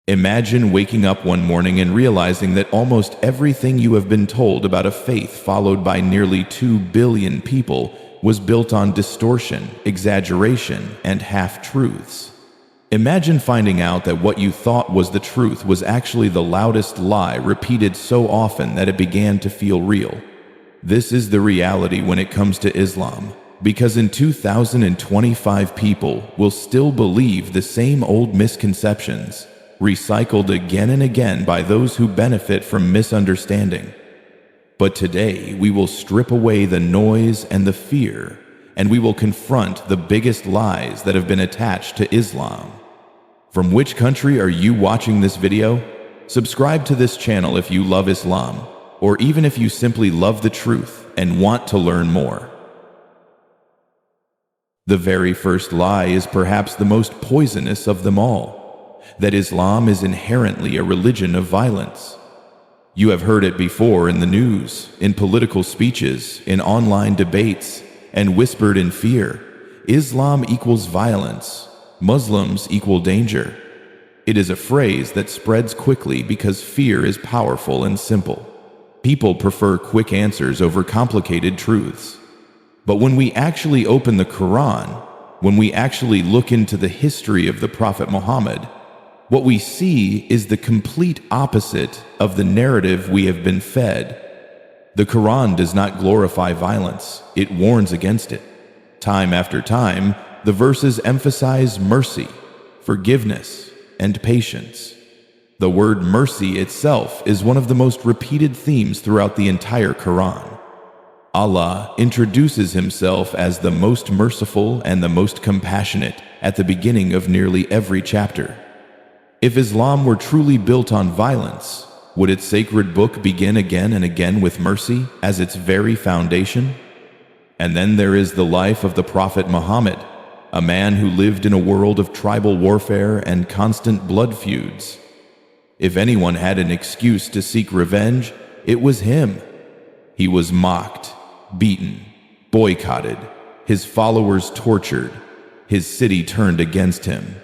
Imagine waking up one morning and realizing that almost everything you have been told about a faith followed by nearly 2 billion people was built on distortion, exaggeration, and half-truths. Imagine finding out that what you thought was the truth was actually the loudest lie repeated so often that it began to feel real. This is the reality when it comes to Islam, because in 2025 people will still believe the same old misconceptions, recycled again and again by those who benefit from misunderstanding. But today we will strip away the noise and the fear, and we will confront the biggest lies that have been attached to Islam. From which country are you watching this video? Subscribe to this channel if you love Islam, or even if you simply love the truth and want to learn more. The very first lie is perhaps the most poisonous of them all, that Islam is inherently a religion of violence. You have heard it before in the news, in political speeches, in online debates, and whispered in fear. Islam equals violence. Muslims equal danger. It is a phrase that spreads quickly because fear is powerful and simple. People prefer quick answers over complicated truths. But when we actually open the Quran, when we actually look into the history of the Prophet Muhammad, what we see is the complete opposite of the narrative we have been fed. The Quran does not glorify violence, it warns against it. Time after time, the verses emphasize mercy, forgiveness, and patience. The word mercy itself is one of the most repeated themes throughout the entire Quran. Allah introduces himself as the most merciful and the most compassionate at the beginning of nearly every chapter. If Islam were truly built on violence, would its sacred book begin again and again with mercy as its very foundation? And then there is the life of the Prophet Muhammad, a man who lived in a world of tribal warfare and constant blood feuds. If anyone had an excuse to seek revenge, it was him. He was mocked, beaten, boycotted, his followers tortured, his city turned against him.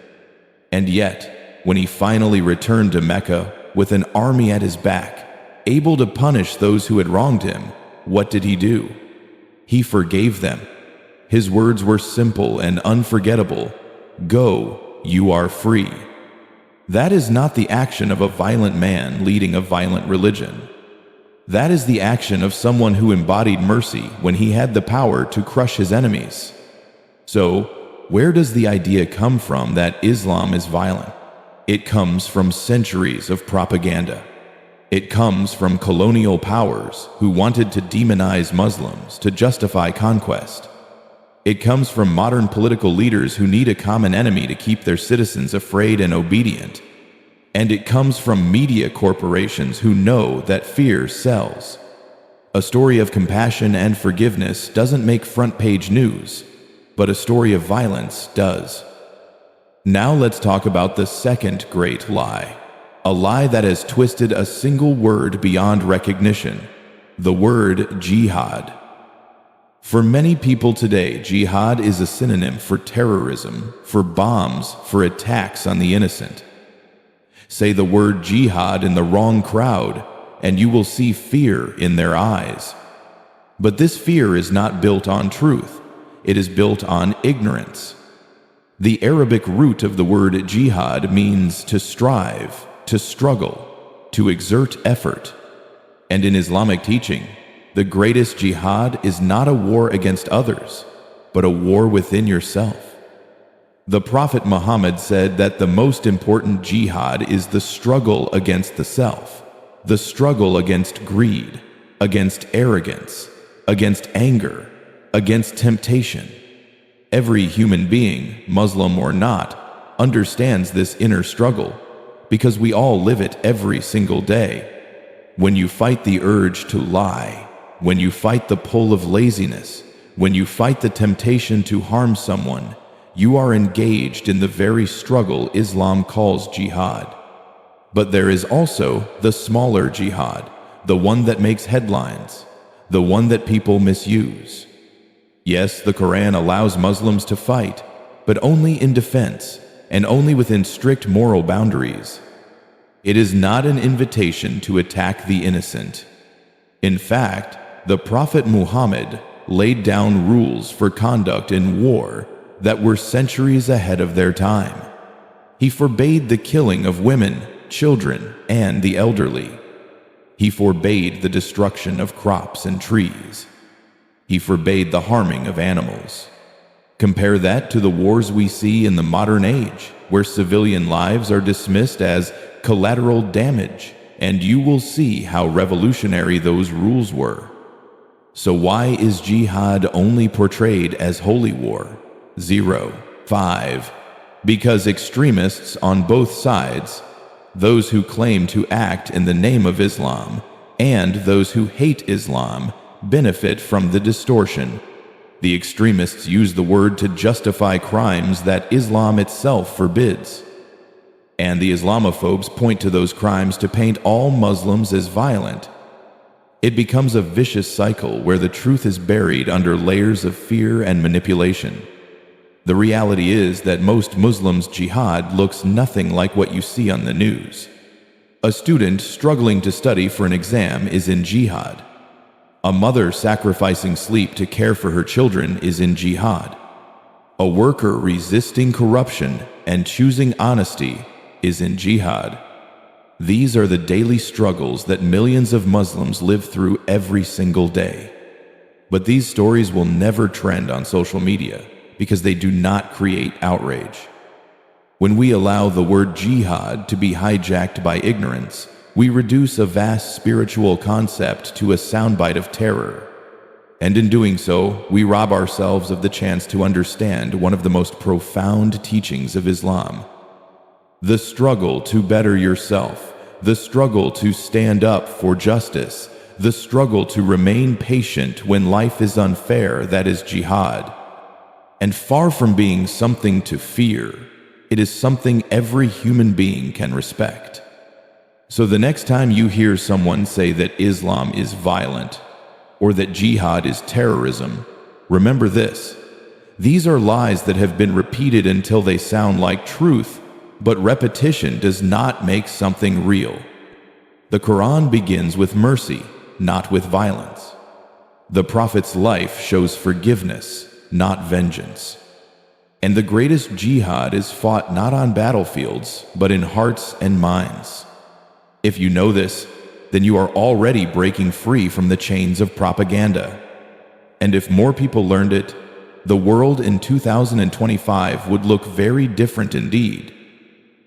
And yet, when he finally returned to Mecca with an army at his back, able to punish those who had wronged him, what did he do? He forgave them. His words were simple and unforgettable. Go, you are free. That is not the action of a violent man leading a violent religion. That is the action of someone who embodied mercy when he had the power to crush his enemies. So, where does the idea come from that Islam is violent? It comes from centuries of propaganda. It comes from colonial powers who wanted to demonize Muslims to justify conquest. It comes from modern political leaders who need a common enemy to keep their citizens afraid and obedient. And it comes from media corporations who know that fear sells. A story of compassion and forgiveness doesn't make front-page news, but a story of violence does. Now let's talk about the second great lie, a lie that has twisted a single word beyond recognition, the word jihad. For many people today, jihad is a synonym for terrorism, for bombs, for attacks on the innocent. Say the word jihad in the wrong crowd, and you will see fear in their eyes. But this fear is not built on truth. It is built on ignorance. The Arabic root of the word jihad means to strive, to struggle, to exert effort. And in Islamic teaching, the greatest jihad is not a war against others, but a war within yourself. The Prophet Muhammad said that the most important jihad is the struggle against the self, the struggle against greed, against arrogance, against anger, against temptation. Every human being, Muslim or not, understands this inner struggle because we all live it every single day. When you fight the urge to lie, when you fight the pull of laziness, when you fight the temptation to harm someone, you are engaged in the very struggle Islam calls jihad. But there is also the smaller jihad, the one that makes headlines, the one that people misuse. Yes, the Quran allows Muslims to fight, but only in defense and only within strict moral boundaries. It is not an invitation to attack the innocent. In fact, the Prophet Muhammad laid down rules for conduct in war that were centuries ahead of their time. He forbade the killing of women, children, and the elderly. He forbade the destruction of crops and trees. He forbade the harming of animals. Compare that to the wars we see in the modern age, where civilian lives are dismissed as collateral damage, and you will see how revolutionary those rules were. So why is jihad only portrayed as holy war? 5. Because extremists on both sides, those who claim to act in the name of Islam and those who hate Islam, benefit from the distortion. The extremists use the word to justify crimes that Islam itself forbids. And the Islamophobes point to those crimes to paint all Muslims as violent. It becomes a vicious cycle where the truth is buried under layers of fear and manipulation. The reality is that most Muslims' jihad looks nothing like what you see on the news. A student struggling to study for an exam is in jihad. A mother sacrificing sleep to care for her children is in jihad. A worker resisting corruption and choosing honesty is in jihad. These are the daily struggles that millions of Muslims live through every single day. But these stories will never trend on social media because they do not create outrage. When we allow the word jihad to be hijacked by ignorance, we reduce a vast spiritual concept to a soundbite of terror. And in doing so, we rob ourselves of the chance to understand one of the most profound teachings of Islam. The struggle to better yourself, the struggle to stand up for justice, the struggle to remain patient when life is unfair, that is jihad. And far from being something to fear, it is something every human being can respect. So the next time you hear someone say that Islam is violent, or that jihad is terrorism, remember this: these are lies that have been repeated until they sound like truth, but repetition does not make something real. The Quran begins with mercy, not with violence. The Prophet's life shows forgiveness, not vengeance. And the greatest jihad is fought not on battlefields, but in hearts and minds. If you know this, then you are already breaking free from the chains of propaganda. And if more people learned it, the world in 2025 would look very different indeed.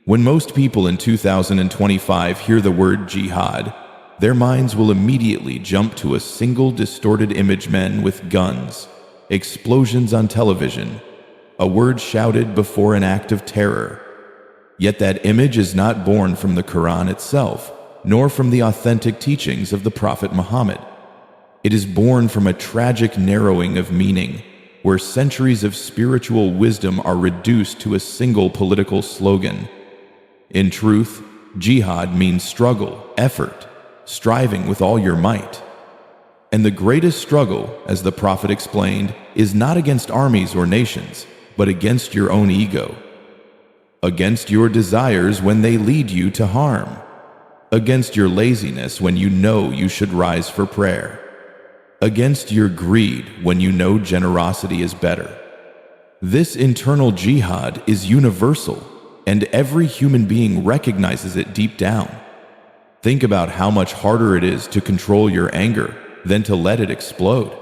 When most people in 2025 hear the word jihad, their minds will immediately jump to a single distorted image: men with guns, explosions on television, a word shouted before an act of terror. Yet that image is not born from the Quran itself, nor from the authentic teachings of the Prophet Muhammad. It is born from a tragic narrowing of meaning, where centuries of spiritual wisdom are reduced to a single political slogan. In truth, jihad means struggle, effort, striving with all your might. And the greatest struggle, as the Prophet explained, is not against armies or nations, but against your own ego, against your desires when they lead you to harm, against your laziness when you know you should rise for prayer, against your greed when you know generosity is better. This internal jihad is universal, and every human being recognizes it deep down. Think about how much harder it is to control your anger than to let it explode.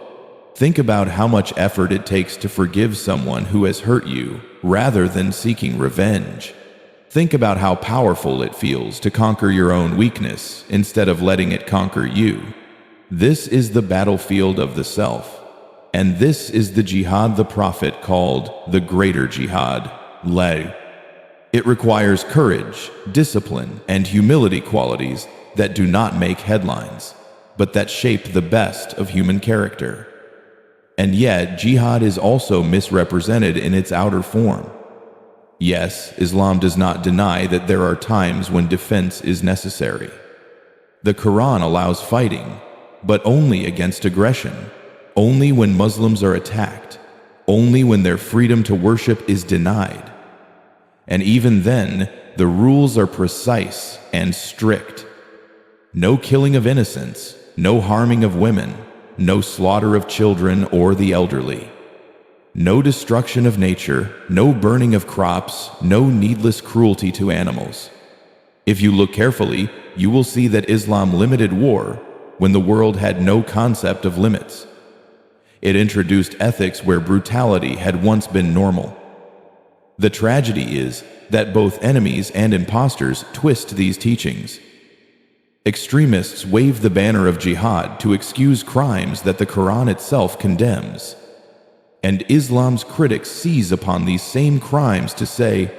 Think about how much effort it takes to forgive someone who has hurt you rather than seeking revenge. Think about how powerful it feels to conquer your own weakness instead of letting it conquer you. This is the battlefield of the self, and this is the jihad the Prophet called the greater jihad, lay. It requires courage, discipline, and humility, qualities that do not make headlines, but that shape the best of human character. And yet, jihad is also misrepresented in its outer form. Yes, Islam does not deny that there are times when defense is necessary. The Quran allows fighting, but only against aggression, only when Muslims are attacked, only when their freedom to worship is denied. And even then, the rules are precise and strict. No killing of innocents, no harming of women, no slaughter of children or the elderly. No destruction of nature, no burning of crops, no needless cruelty to animals. If you look carefully, you will see that Islam limited war when the world had no concept of limits. It introduced ethics where brutality had once been normal. The tragedy is that both enemies and impostors twist these teachings. Extremists wave the banner of jihad to excuse crimes that the Quran itself condemns. And Islam's critics seize upon these same crimes to say,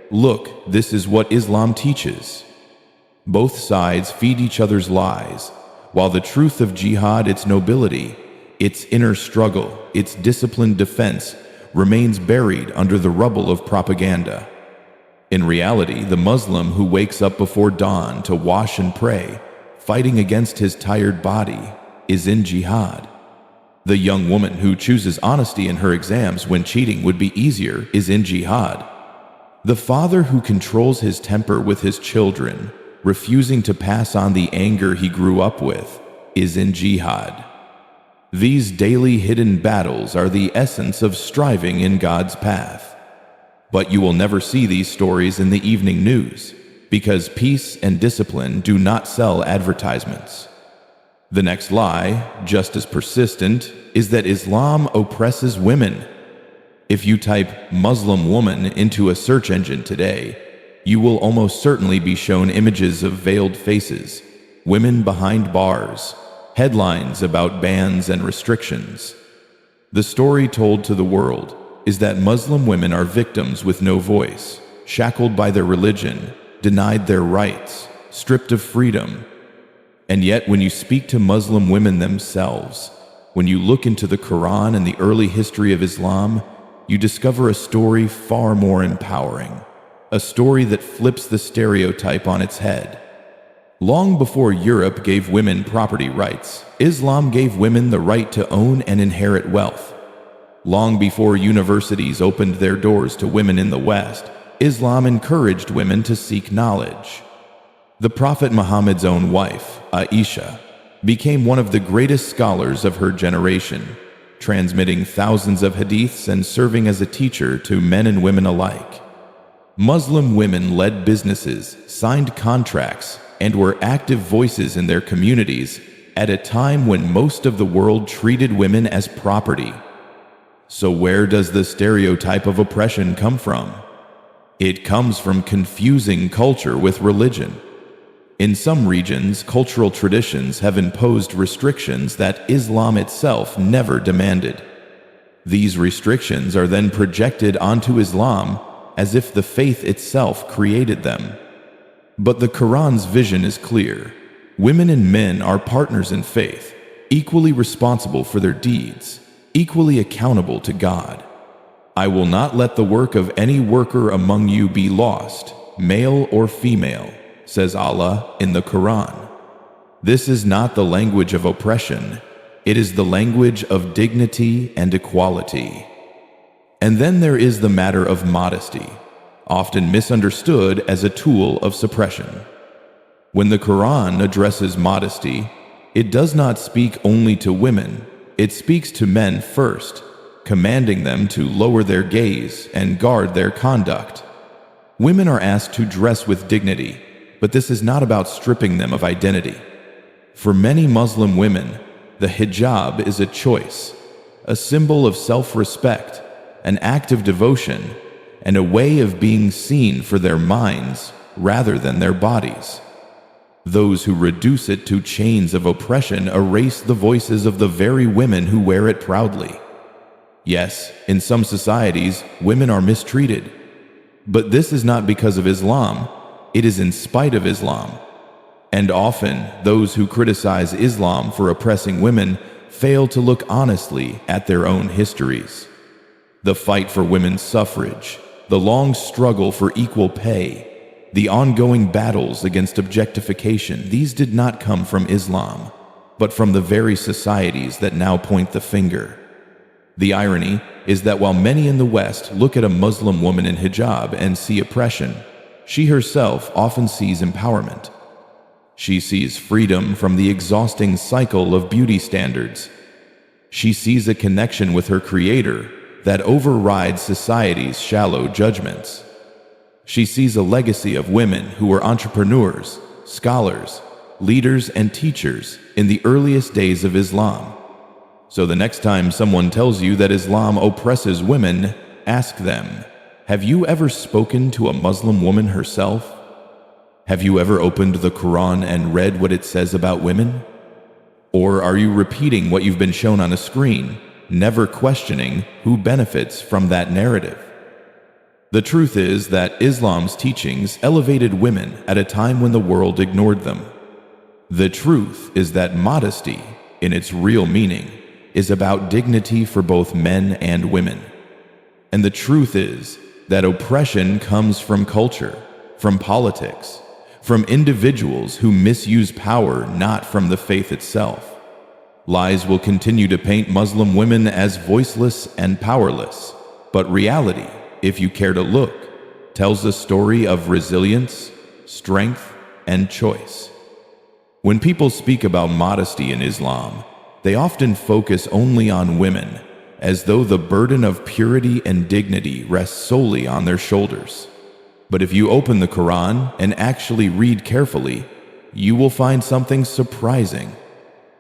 "Look, this is what Islam teaches." Both sides feed each other's lies, while the truth of jihad, its nobility, its inner struggle, its disciplined defense, remains buried under the rubble of propaganda. In reality, the Muslim who wakes up before dawn to wash and pray, fighting against his tired body, is in jihad. The young woman who chooses honesty in her exams when cheating would be easier is in jihad. The father who controls his temper with his children, refusing to pass on the anger he grew up with, is in jihad. These daily hidden battles are the essence of striving in God's path. But you will never see these stories in the evening news, because peace and discipline do not sell advertisements. The next lie, just as persistent, is that Islam oppresses women. If you type Muslim woman into a search engine today, you will almost certainly be shown images of veiled faces, women behind bars, headlines about bans and restrictions. The story told to the world is that Muslim women are victims with no voice, shackled by their religion, denied their rights, stripped of freedom. And yet when you speak to Muslim women themselves, when you look into the Quran and the early history of Islam, you discover a story far more empowering, a story that flips the stereotype on its head. Long before Europe gave women property rights, Islam gave women the right to own and inherit wealth. Long before universities opened their doors to women in the West, Islam encouraged women to seek knowledge. The Prophet Muhammad's own wife, Aisha, became one of the greatest scholars of her generation, transmitting thousands of hadiths and serving as a teacher to men and women alike. Muslim women led businesses, signed contracts, and were active voices in their communities at a time when most of the world treated women as property. So where does the stereotype of oppression come from? It comes from confusing culture with religion. In some regions, cultural traditions have imposed restrictions that Islam itself never demanded. These restrictions are then projected onto Islam as if the faith itself created them. But the Quran's vision is clear. Women and men are partners in faith, equally responsible for their deeds, equally accountable to God. I will not let the work of any worker among you be lost, male or female, says Allah in the Quran. This is not the language of oppression. It is the language of dignity and equality. And then there is the matter of modesty, often misunderstood as a tool of suppression. When the Quran addresses modesty, it does not speak only to women. It speaks to men first, commanding them to lower their gaze and guard their conduct. Women are asked to dress with dignity, but this is not about stripping them of identity. For many Muslim women, the hijab is a choice, a symbol of self-respect, an act of devotion, and a way of being seen for their minds rather than their bodies. Those who reduce it to chains of oppression erase the voices of the very women who wear it proudly. Yes, in some societies, women are mistreated. But this is not because of Islam, it is in spite of Islam. And often, those who criticize Islam for oppressing women fail to look honestly at their own histories. The fight for women's suffrage, the long struggle for equal pay, the ongoing battles against objectification, these did not come from Islam, but from the very societies that now point the finger. The irony is that while many in the West look at a Muslim woman in hijab and see oppression, she herself often sees empowerment. She sees freedom from the exhausting cycle of beauty standards. She sees a connection with her Creator that overrides society's shallow judgments. She sees a legacy of women who were entrepreneurs, scholars, leaders, and teachers in the earliest days of Islam. So the next time someone tells you that Islam oppresses women, ask them, have you ever spoken to a Muslim woman herself? Have you ever opened the Quran and read what it says about women? Or are you repeating what you've been shown on a screen, never questioning who benefits from that narrative? The truth is that Islam's teachings elevated women at a time when the world ignored them. The truth is that modesty, in its real meaning, is about dignity for both men and women. And the truth is that oppression comes from culture, from politics, from individuals who misuse power, not from the faith itself. Lies will continue to paint Muslim women as voiceless and powerless, but reality, if you care to look, tells a story of resilience, strength, and choice. When people speak about modesty in Islam, they often focus only on women, as though the burden of purity and dignity rests solely on their shoulders. But if you open the Quran and actually read carefully, you will find something surprising.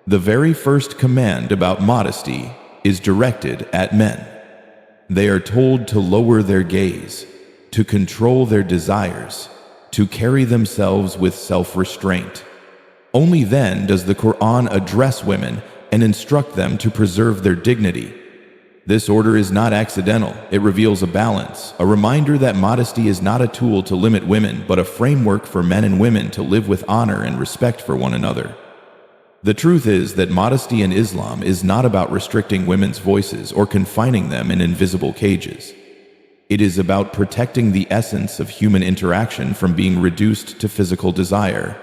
The very first command about modesty is directed at men. They are told to lower their gaze, to control their desires, to carry themselves with self-restraint. Only then does the Quran address women and instruct them to preserve their dignity. This order is not accidental. It reveals a balance, a reminder that modesty is not a tool to limit women, but a framework for men and women to live with honor and respect for one another. The truth is that modesty in Islam is not about restricting women's voices or confining them in invisible cages. It is about protecting the essence of human interaction from being reduced to physical desire.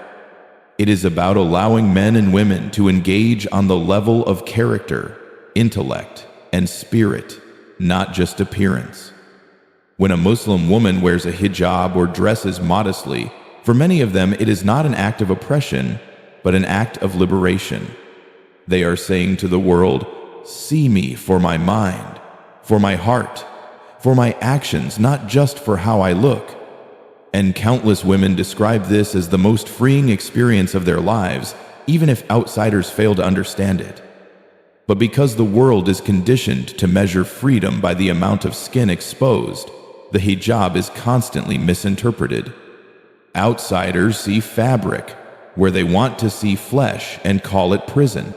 It is about allowing men and women to engage on the level of character, intellect, and spirit, not just appearance. When a Muslim woman wears a hijab or dresses modestly, for many of them it is not an act of oppression, but an act of liberation. They are saying to the world, see me for my mind, for my heart, for my actions, not just for how I look. And countless women describe this as the most freeing experience of their lives, even if outsiders fail to understand it. But because the world is conditioned to measure freedom by the amount of skin exposed, the hijab is constantly misinterpreted. Outsiders see fabric where they want to see flesh and call it prison.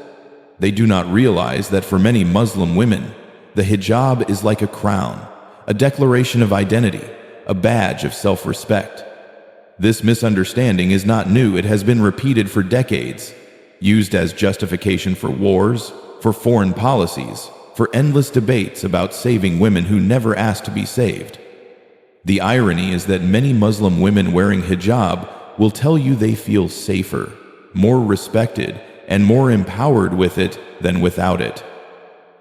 They do not realize that for many Muslim women, the hijab is like a crown, a declaration of identity, a badge of self-respect. This misunderstanding is not new. It has been repeated for decades, used as justification for wars, for foreign policies, for endless debates about saving women who never asked to be saved. The irony is that many Muslim women wearing hijab will tell you they feel safer, more respected, and more empowered with it than without it.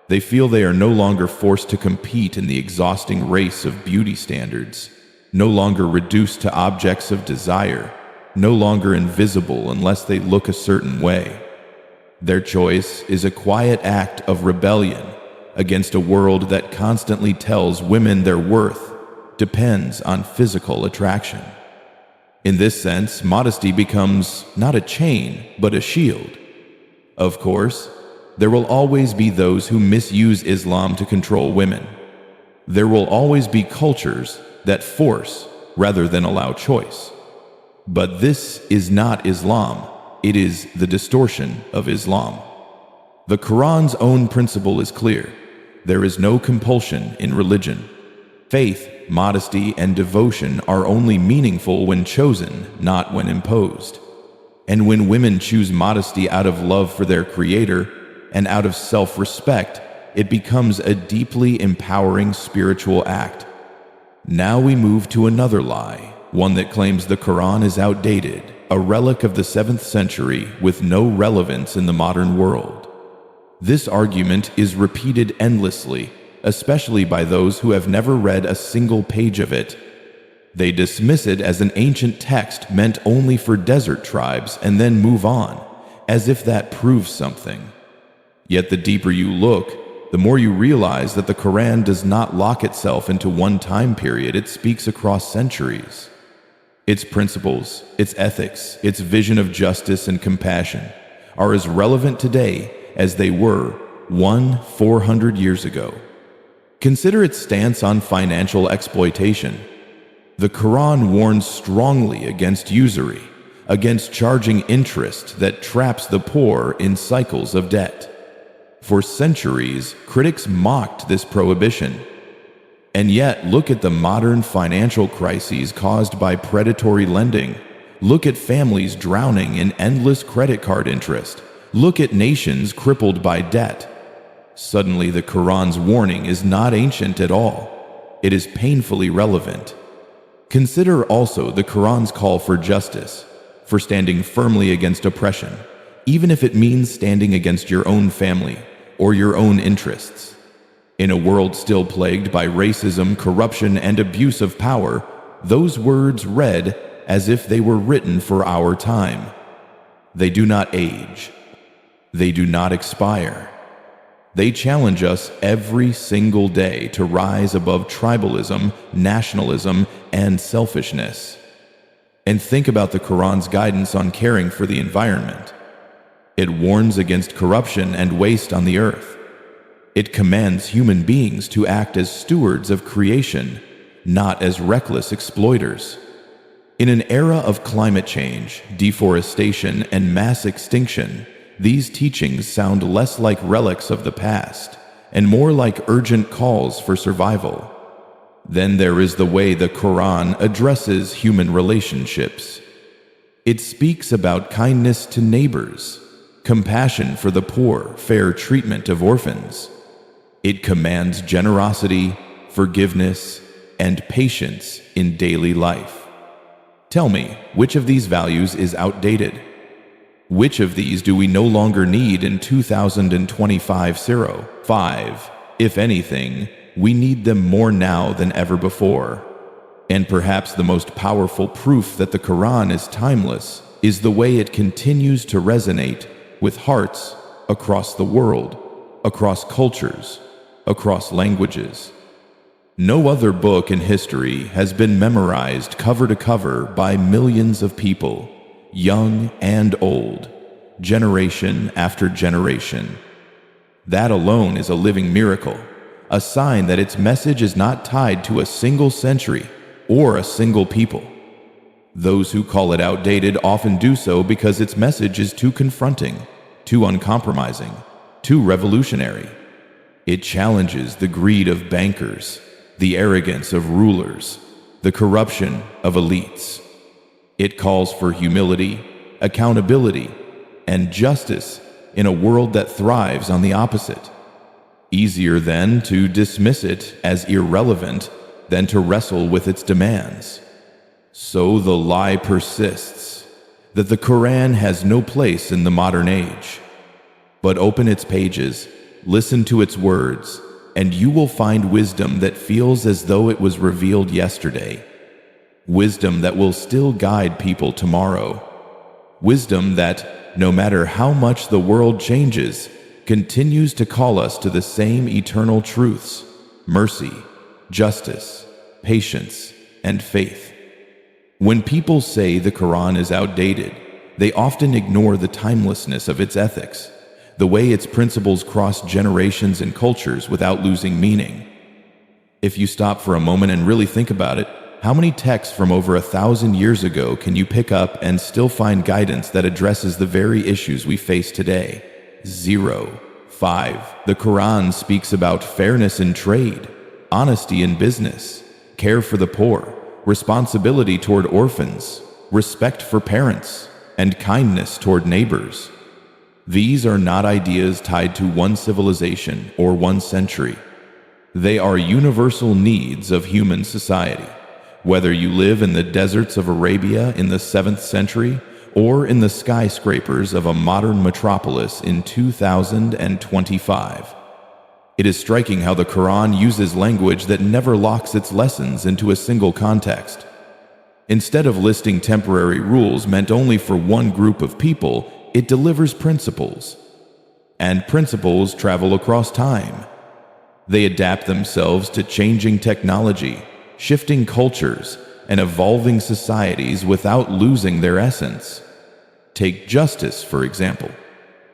They feel they are no longer forced to compete in the exhausting race of beauty standards, no longer reduced to objects of desire, no longer invisible unless they look a certain way. Their choice is a quiet act of rebellion against a world that constantly tells women their worth depends on physical attraction. In this sense, modesty becomes not a chain, but a shield. Of course, there will always be those who misuse Islam to control women. There will always be cultures that force rather than allow choice. But this is not Islam. It is the distortion of Islam. The Quran's own principle is clear. There is no compulsion in religion. Faith, modesty, and devotion are only meaningful when chosen, not when imposed. And when women choose modesty out of love for their Creator and out of self-respect, it becomes a deeply empowering spiritual act. Now we move to another lie, one that claims the Quran is outdated, a relic of the 7th century with no relevance in the modern world. This argument is repeated endlessly, especially by those who have never read a single page of it. They dismiss it as an ancient text meant only for desert tribes and then move on, as if that proves something. Yet the deeper you look, the more you realize that the Quran does not lock itself into one time period. It speaks across centuries. Its principles, its ethics, its vision of justice and compassion are as relevant today as they were 400 years ago. Consider its stance on financial exploitation. The Quran warns strongly against usury, against charging interest that traps the poor in cycles of debt. For centuries, critics mocked this prohibition. And yet, look at the modern financial crises caused by predatory lending. Look at families drowning in endless credit card interest. Look at nations crippled by debt. Suddenly, the Quran's warning is not ancient at all. It is painfully relevant. Consider also the Quran's call for justice, for standing firmly against oppression, even if it means standing against your own family or your own interests. In a world still plagued by racism, corruption, and abuse of power, those words read as if they were written for our time. They do not age. They do not expire. They challenge us every single day to rise above tribalism, nationalism, and selfishness. And think about the Quran's guidance on caring for the environment. It warns against corruption and waste on the earth. It commands human beings to act as stewards of creation, not as reckless exploiters. In an era of climate change, deforestation, and mass extinction, these teachings sound less like relics of the past and more like urgent calls for survival. Then there is the way the Quran addresses human relationships. It speaks about kindness to neighbors, compassion for the poor, fair treatment of orphans. It commands generosity, forgiveness, and patience in daily life. Tell me, which of these values is outdated? Which of these do we no longer need in 2025? If anything, we need them more now than ever before. And perhaps the most powerful proof that the Quran is timeless is the way it continues to resonate with hearts across the world, across cultures, across languages. No other book in history has been memorized cover to cover by millions of people, young and old, generation after generation. That alone is a living miracle, a sign that its message is not tied to a single century or a single people. Those who call it outdated often do so because its message is too confronting, too uncompromising, too revolutionary. It challenges the greed of bankers, the arrogance of rulers, the corruption of elites. It calls for humility, accountability, and justice in a world that thrives on the opposite. Easier then to dismiss it as irrelevant than to wrestle with its demands. So the lie persists that the Quran has no place in the modern age. But open its pages, listen to its words, and you will find wisdom that feels as though it was revealed yesterday. Wisdom that will still guide people tomorrow. Wisdom that, no matter how much the world changes, continues to call us to the same eternal truths: mercy, justice, patience, and faith. When people say the Quran is outdated, they often ignore the timelessness of its ethics, the way its principles cross generations and cultures without losing meaning. If you stop for a moment and really think about it, how many texts from over 1,000 years ago can you pick up and still find guidance that addresses the very issues we face today? 0. 5. The Quran speaks about fairness in trade, honesty in business, care for the poor, responsibility toward orphans, respect for parents, and kindness toward neighbors. These are not ideas tied to one civilization or one century. They are universal needs of human society. Whether you live in the deserts of Arabia in the 7th century or in the skyscrapers of a modern metropolis in 2025. It is striking how the Quran uses language that never locks its lessons into a single context. Instead of listing temporary rules meant only for one group of people, it delivers principles. And principles travel across time. They adapt themselves to changing technology, shifting cultures, and evolving societies without losing their essence. Take justice, for example.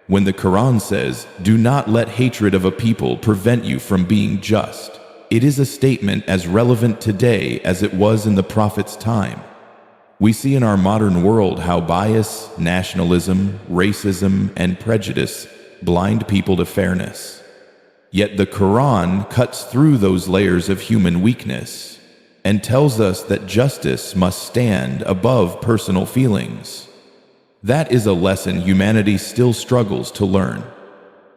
When the Quran says, "Do not let hatred of a people prevent you from being just," it is a statement as relevant today as it was in the Prophet's time. We see in our modern world how bias, nationalism, racism, and prejudice blind people to fairness. Yet the Quran cuts through those layers of human weakness and tells us that justice must stand above personal feelings. That is a lesson humanity still struggles to learn.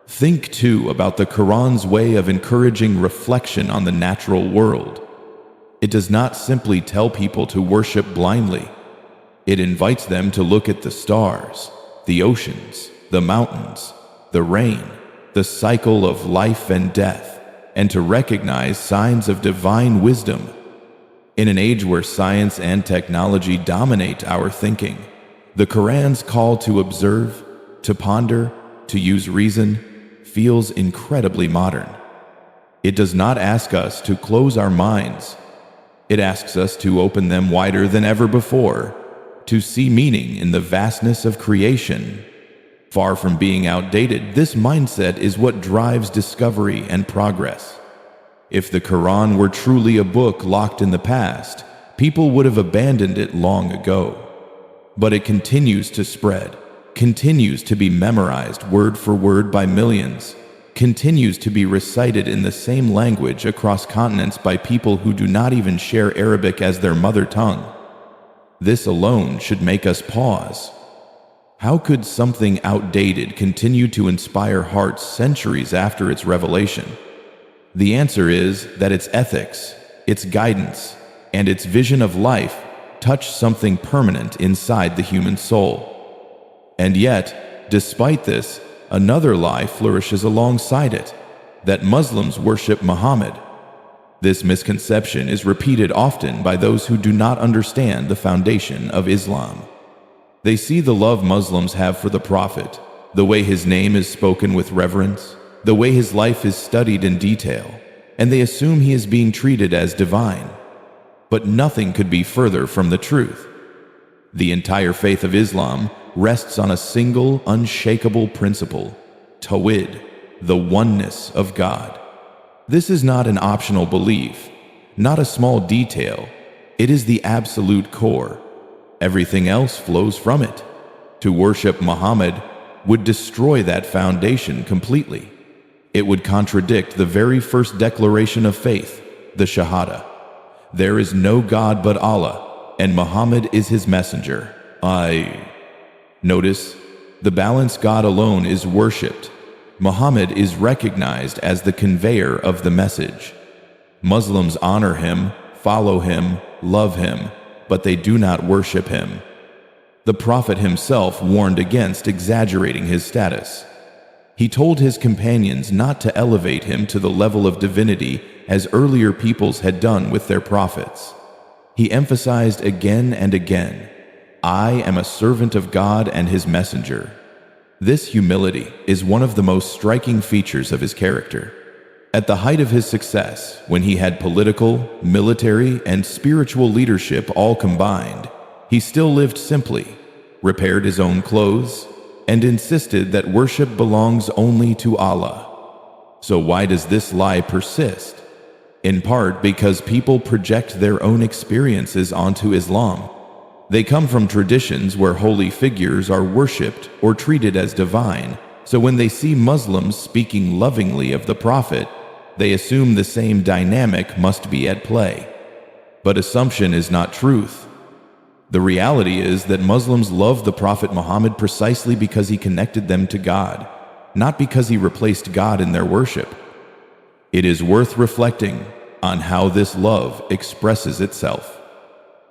Think too about the Quran's way of encouraging reflection on the natural world. It does not simply tell people to worship blindly. It invites them to look at the stars, the oceans, the mountains, the rain, the cycle of life and death, and to recognize signs of divine wisdom. In an age where science and technology dominate our thinking, the Quran's call to observe, to ponder, to use reason feels incredibly modern. It does not ask us to close our minds. It asks us to open them wider than ever before, to see meaning in the vastness of creation. Far from being outdated, this mindset is what drives discovery and progress. If the Quran were truly a book locked in the past, people would have abandoned it long ago. But it continues to spread, continues to be memorized word for word by millions, continues to be recited in the same language across continents by people who do not even share Arabic as their mother tongue. This alone should make us pause. How could something outdated continue to inspire hearts centuries after its revelation? The answer is that its ethics, its guidance, and its vision of life touch something permanent inside the human soul. And yet, despite this, another lie flourishes alongside it, that Muslims worship Muhammad. This misconception is repeated often by those who do not understand the foundation of Islam. They see the love Muslims have for the Prophet, the way his name is spoken with reverence, the way his life is studied in detail, and they assume he is being treated as divine. But nothing could be further from the truth. The entire faith of Islam rests on a single, unshakable principle, Tawhid, the oneness of God. This is not an optional belief, not a small detail. It is the absolute core. Everything else flows from it. To worship Muhammad would destroy that foundation completely. It would contradict the very first declaration of faith, the Shahada. There is no God but Allah, and Muhammad is his messenger. Notice, the balanced God alone is worshipped. Muhammad is recognized as the conveyor of the message. Muslims honor him, follow him, love him, but they do not worship him. The Prophet himself warned against exaggerating his status. He told his companions not to elevate him to the level of divinity as earlier peoples had done with their prophets. He emphasized again and again, "I am a servant of God and his messenger." This humility is one of the most striking features of his character. At the height of his success, when he had political, military, and spiritual leadership all combined, he still lived simply, repaired his own clothes, and insisted that worship belongs only to Allah. So why does this lie persist? In part because people project their own experiences onto Islam. They come from traditions where holy figures are worshipped or treated as divine, so when they see Muslims speaking lovingly of the Prophet, they assume the same dynamic must be at play. But assumption is not truth. The reality is that Muslims love the Prophet Muhammad precisely because he connected them to God, not because he replaced God in their worship. It is worth reflecting on how this love expresses itself.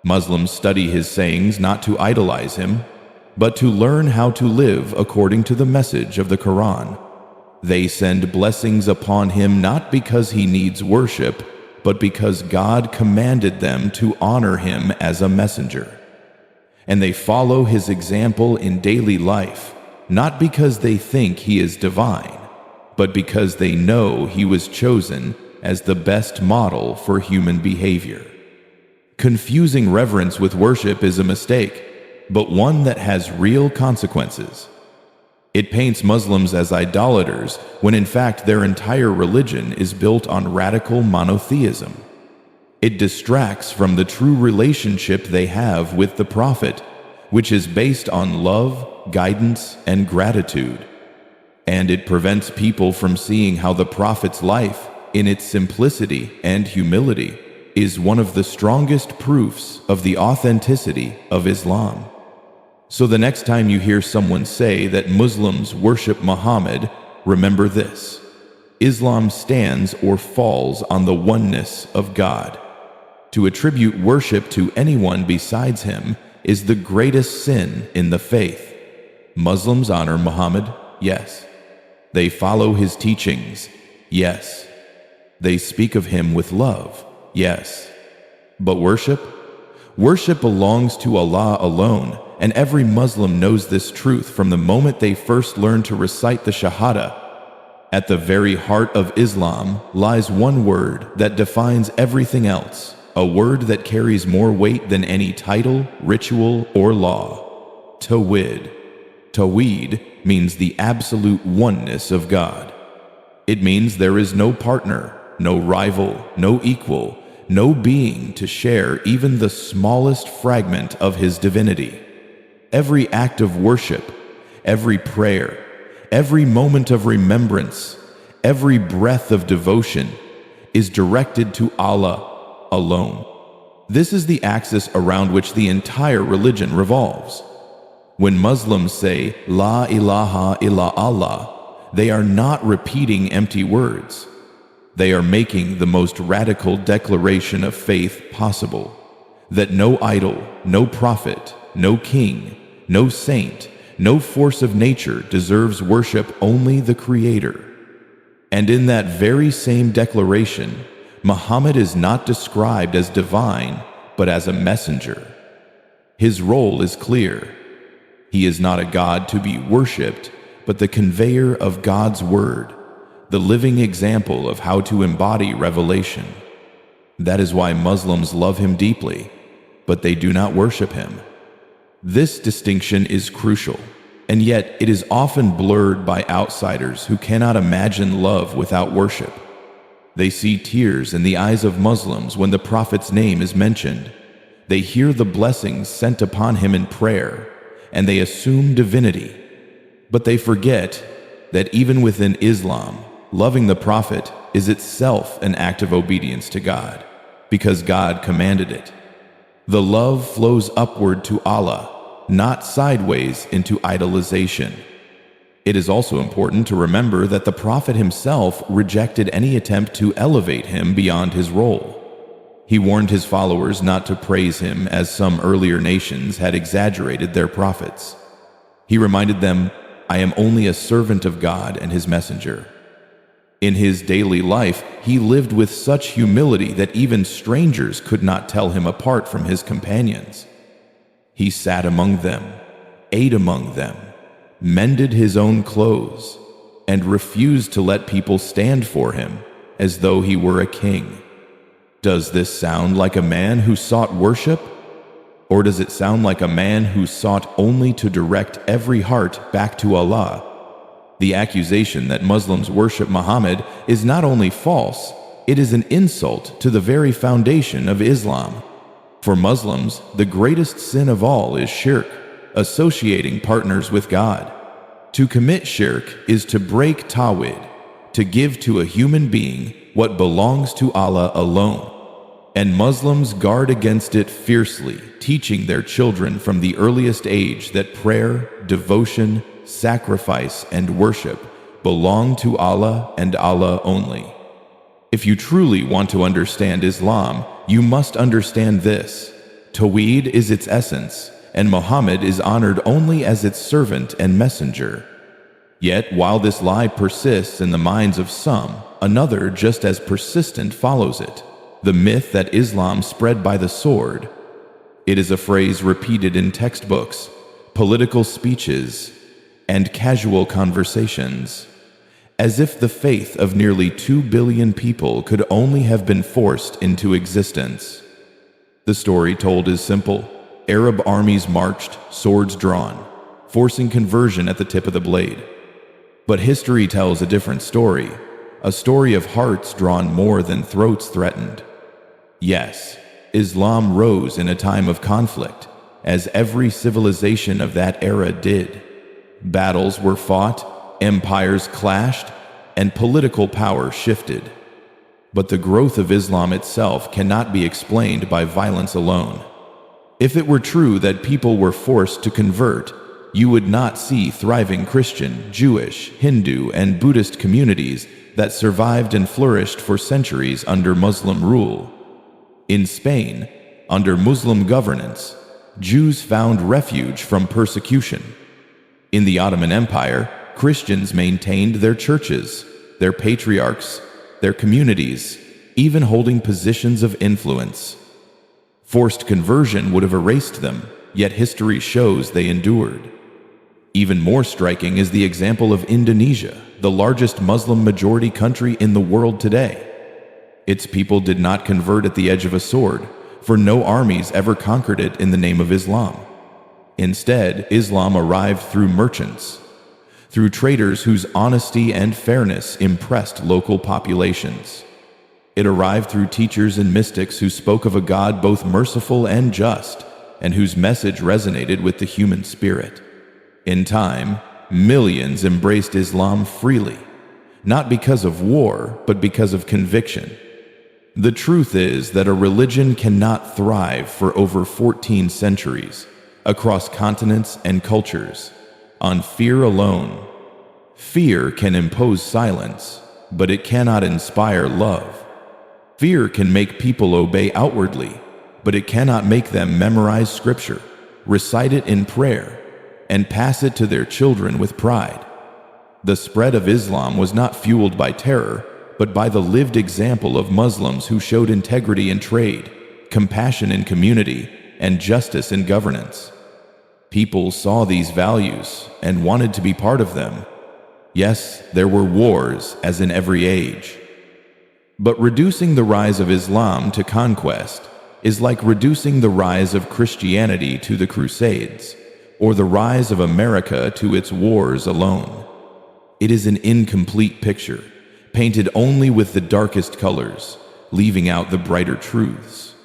Muslims study his sayings not to idolize him, but to learn how to live according to the message of the Quran. They send blessings upon him not because he needs worship, but because God commanded them to honor him as a messenger. And they follow his example in daily life, not because they think he is divine, but because they know he was chosen as the best model for human behavior. Confusing reverence with worship is a mistake, but one that has real consequences. It paints Muslims as idolaters when in fact their entire religion is built on radical monotheism. It distracts from the true relationship they have with the Prophet, which is based on love, guidance, and gratitude. And it prevents people from seeing how the Prophet's life, in its simplicity and humility, is one of the strongest proofs of the authenticity of Islam. So the next time you hear someone say that Muslims worship Muhammad, remember this: Islam stands or falls on the oneness of God. To attribute worship to anyone besides him is the greatest sin in the faith. Muslims honor Muhammad, yes. They follow his teachings, yes. They speak of him with love, yes. But worship? Worship belongs to Allah alone, and every Muslim knows this truth from the moment they first learn to recite the Shahada. At the very heart of Islam lies one word that defines everything else, a word that carries more weight than any title, ritual, or law: Tawhid. Tawhid means the absolute oneness of God. It means there is no partner, no rival, no equal, no being to share even the smallest fragment of his divinity. Every act of worship, every prayer, every moment of remembrance, every breath of devotion is directed to Allah alone. This is the axis around which the entire religion revolves. When Muslims say, La ilaha illa Allah, they are not repeating empty words. They are making the most radical declaration of faith possible, that no idol, no prophet, no king, no saint, no force of nature deserves worship, only the Creator. And in that very same declaration, Muhammad is not described as divine, but as a messenger. His role is clear. He is not a God to be worshipped, but the conveyor of God's word, the living example of how to embody revelation. That is why Muslims love him deeply, but they do not worship him. This distinction is crucial, and yet it is often blurred by outsiders who cannot imagine love without worship. They see tears in the eyes of Muslims when the Prophet's name is mentioned. They hear the blessings sent upon him in prayer, and they assume divinity. But they forget that even within Islam, loving the Prophet is itself an act of obedience to God, because God commanded it. The love flows upward to Allah, not sideways into idolization. It is also important to remember that the Prophet himself rejected any attempt to elevate him beyond his role. He warned his followers not to praise him as some earlier nations had exaggerated their prophets. He reminded them, I am only a servant of God and his messenger. In his daily life, he lived with such humility that even strangers could not tell him apart from his companions. He sat among them, ate among them, mended his own clothes, and refused to let people stand for him as though he were a king. Does this sound like a man who sought worship? Or does it sound like a man who sought only to direct every heart back to Allah? The accusation that Muslims worship Muhammad is not only false, it is an insult to the very foundation of Islam. For Muslims, the greatest sin of all is shirk, associating partners with God. To commit shirk is to break Tawhid, to give to a human being what belongs to Allah alone. And Muslims guard against it fiercely, teaching their children from the earliest age that prayer, devotion, sacrifice, and worship belong to Allah and Allah only. If you truly want to understand Islam, you must understand this: Tawhid is its essence, and Muhammad is honored only as its servant and messenger. Yet, while this lie persists in the minds of some, another just as persistent follows it. the myth that Islam spread by the sword. It is a phrase repeated in textbooks, political speeches, and casual conversations, as if the faith of nearly 2 billion people could only have been forced into existence. The story told is simple. Arab armies marched, swords drawn, forcing conversion at the tip of the blade. But history tells a different story, a story of hearts drawn more than throats threatened. Yes, Islam rose in a time of conflict, as every civilization of that era did. Battles were fought, empires clashed, and political power shifted. But the growth of Islam itself cannot be explained by violence alone. If it were true that people were forced to convert, you would not see thriving Christian, Jewish, Hindu, and Buddhist communities that survived and flourished for centuries under Muslim rule. In Spain, under Muslim governance, Jews found refuge from persecution. In the Ottoman Empire, Christians maintained their churches, their patriarchs, their communities, even holding positions of influence. Forced conversion would have erased them, yet history shows they endured. Even more striking is the example of Indonesia, the largest Muslim majority country in the world today. Its people did not convert at the edge of a sword, for no armies ever conquered it in the name of Islam. Instead, Islam arrived through merchants, through traders whose honesty and fairness impressed local populations. It arrived through teachers and mystics who spoke of a God both merciful and just, and whose message resonated with the human spirit. In time, millions embraced Islam freely, not because of war, but because of conviction. The truth is that a religion cannot thrive for over 14 centuries, across continents and cultures, on fear alone. Fear can impose silence, but it cannot inspire love. Fear can make people obey outwardly, but it cannot make them memorize scripture, recite it in prayer, and pass it to their children with pride. The spread of Islam was not fueled by terror, but by the lived example of Muslims who showed integrity in trade, compassion in community, and justice in governance. People saw these values and wanted to be part of them. Yes, there were wars, as in every age. But reducing the rise of Islam to conquest is like reducing the rise of Christianity to the Crusades, or the rise of America to its wars alone. It is an incomplete picture, painted only with the darkest colors, leaving out the brighter truths.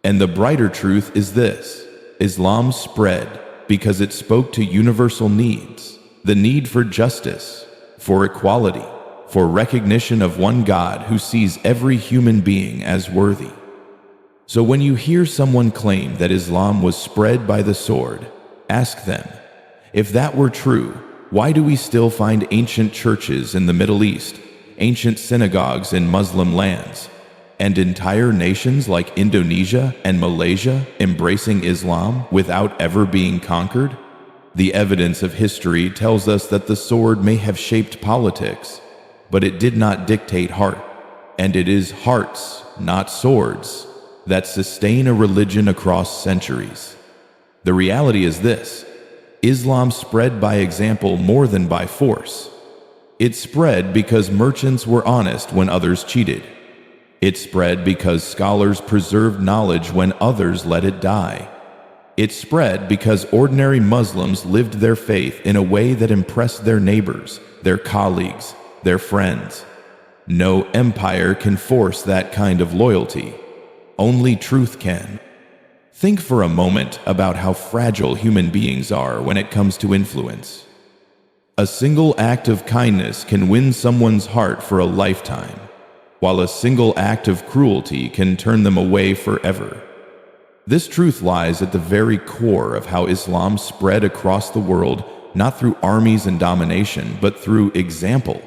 And the brighter truth is this: Islam spread because it spoke to universal needs, the need for justice, for equality, for recognition of one God who sees every human being as worthy. So when you hear someone claim that Islam was spread by the sword, ask them, if that were true, why do we still find ancient churches in the Middle East, ancient synagogues in Muslim lands, and entire nations like Indonesia and Malaysia embracing Islam without ever being conquered? The evidence of history tells us that the sword may have shaped politics, but it did not dictate heart, and it is hearts, not swords, that sustain a religion across centuries. The reality is this: Islam spread by example more than by force. It spread because merchants were honest when others cheated. It spread because scholars preserved knowledge when others let it die. It spread because ordinary Muslims lived their faith in a way that impressed their neighbors, their colleagues, their friends. No empire can force that kind of loyalty. Only truth can. Think for a moment about how fragile human beings are when it comes to influence. A single act of kindness can win someone's heart for a lifetime, while a single act of cruelty can turn them away forever. This truth lies at the very core of how Islam spread across the world, not through armies and domination, but through example.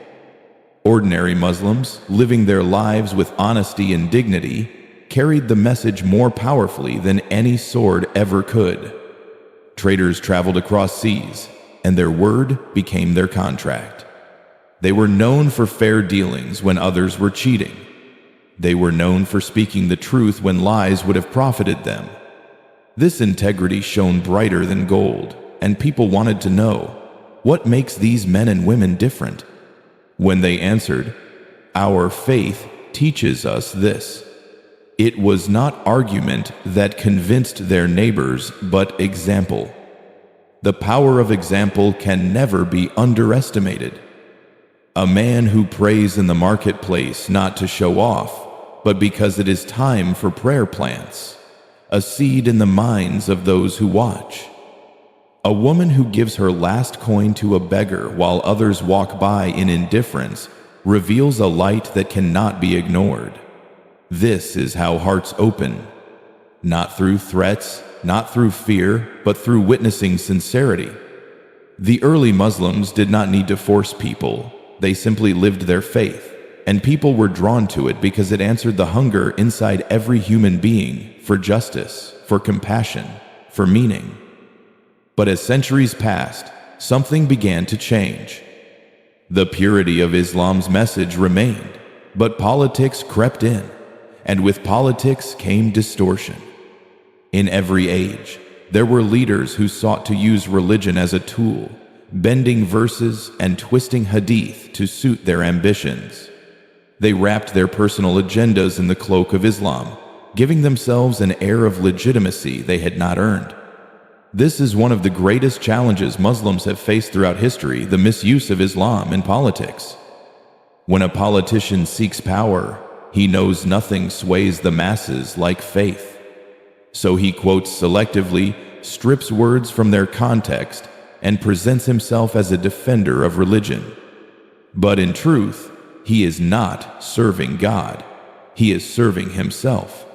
Ordinary Muslims, living their lives with honesty and dignity, carried the message more powerfully than any sword ever could. Traders traveled across seas, and their word became their contract. They were known for fair dealings when others were cheating. They were known for speaking the truth when lies would have profited them. This integrity shone brighter than gold, and people wanted to know, what makes these men and women different? When they answered, "Our faith teaches us this," it was not argument that convinced their neighbors, but example. The power of example can never be underestimated. A man who prays in the marketplace not to show off, but because it is time for prayer plants, a seed in the minds of those who watch. A woman who gives her last coin to a beggar while others walk by in indifference reveals a light that cannot be ignored. This is how hearts open, not through threats, not through fear, but through witnessing sincerity. The early Muslims did not need to force people. They simply lived their faith, and people were drawn to it because it answered the hunger inside every human being for justice, for compassion, for meaning. But as centuries passed, something began to change. The purity of Islam's message remained, but politics crept in, and with politics came distortion. In every age, there were leaders who sought to use religion as a tool, bending verses and twisting hadith to suit their ambitions. They wrapped their personal agendas in the cloak of Islam, giving themselves an air of legitimacy they had not earned. This is one of the greatest challenges Muslims have faced throughout history, the misuse of Islam in politics. When a politician seeks power, he knows nothing sways the masses like faith. So he quotes selectively, strips words from their context, and presents himself as a defender of religion. But in truth, he is not serving God. He is serving himself.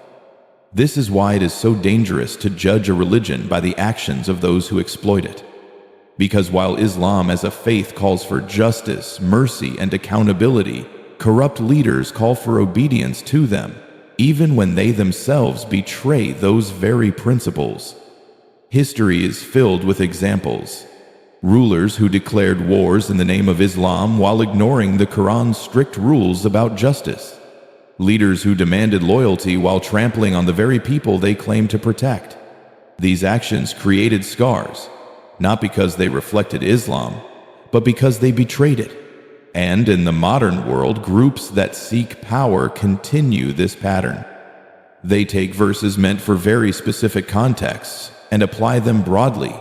This is why it is so dangerous to judge a religion by the actions of those who exploit it. Because while Islam as a faith calls for justice, mercy, and accountability, corrupt leaders call for obedience to them, even when they themselves betray those very principles. History is filled with examples. Rulers who declared wars in the name of Islam while ignoring the Quran's strict rules about justice. Leaders who demanded loyalty while trampling on the very people they claimed to protect. These actions created scars, not because they reflected Islam, but because they betrayed it. And in the modern world, groups that seek power continue this pattern. They take verses meant for very specific contexts and apply them broadly,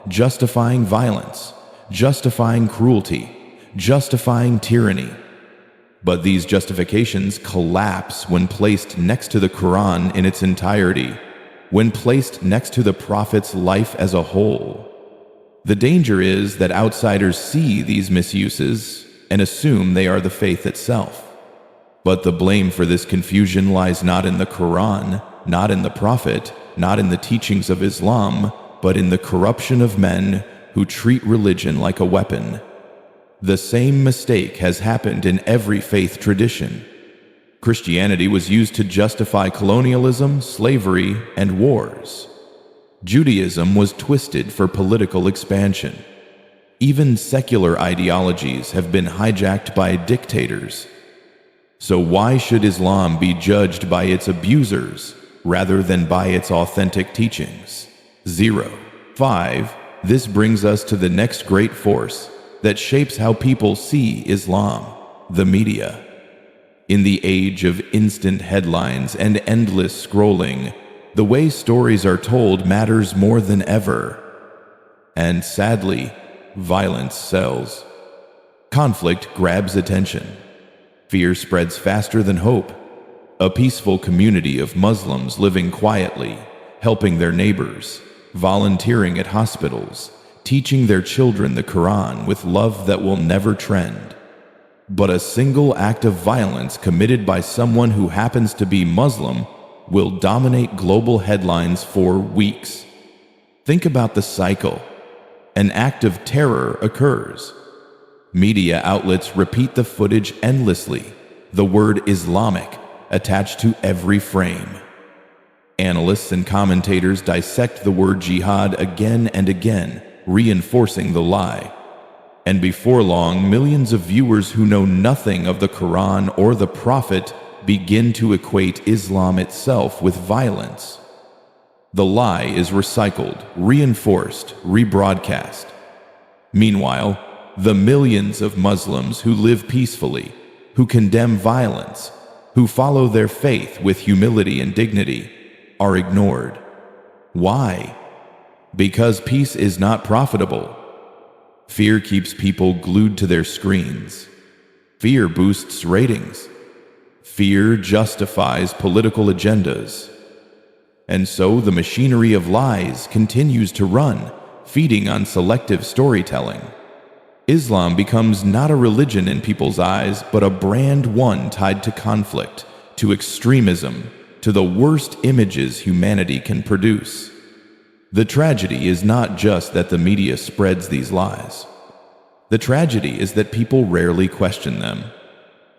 justifying violence, justifying cruelty, justifying tyranny. But these justifications collapse when placed next to the Quran in its entirety, when placed next to the Prophet's life as a whole. The danger is that outsiders see these misuses and assume they are the faith itself. But the blame for this confusion lies not in the Quran, not in the Prophet, not in the teachings of Islam, but in the corruption of men who treat religion like a weapon. The same mistake has happened in every faith tradition. Christianity was used to justify colonialism, slavery, and wars. Judaism was twisted for political expansion. Even secular ideologies have been hijacked by dictators. So why should Islam be judged by its abusers rather than by its authentic teachings? 5. This brings us to the next great force that shapes how people see Islam, the media. In the age of instant headlines and endless scrolling, the way stories are told matters more than ever. And sadly, violence sells. Conflict grabs attention. Fear spreads faster than hope. A peaceful community of Muslims living quietly, helping their neighbors, volunteering at hospitals, teaching their children the Quran with love that will never trend. But a single act of violence committed by someone who happens to be Muslim will dominate global headlines for weeks. Think about the cycle. An act of terror occurs. Media outlets repeat the footage endlessly, the word Islamic attached to every frame. Analysts and commentators dissect the word jihad again and again, reinforcing the lie. And before long, millions of viewers who know nothing of the Quran or the Prophet begin to equate Islam itself with violence. The lie is recycled, reinforced, rebroadcast. Meanwhile, the millions of Muslims who live peacefully, who condemn violence, who follow their faith with humility and dignity, are ignored. Why? Because peace is not profitable. Fear keeps people glued to their screens. Fear boosts ratings. Fear justifies political agendas. And so the machinery of lies continues to run, feeding on selective storytelling. Islam becomes not a religion in people's eyes, but a brand, one tied to conflict, to extremism, to the worst images humanity can produce. The tragedy is not just that the media spreads these lies. The tragedy is that people rarely question them.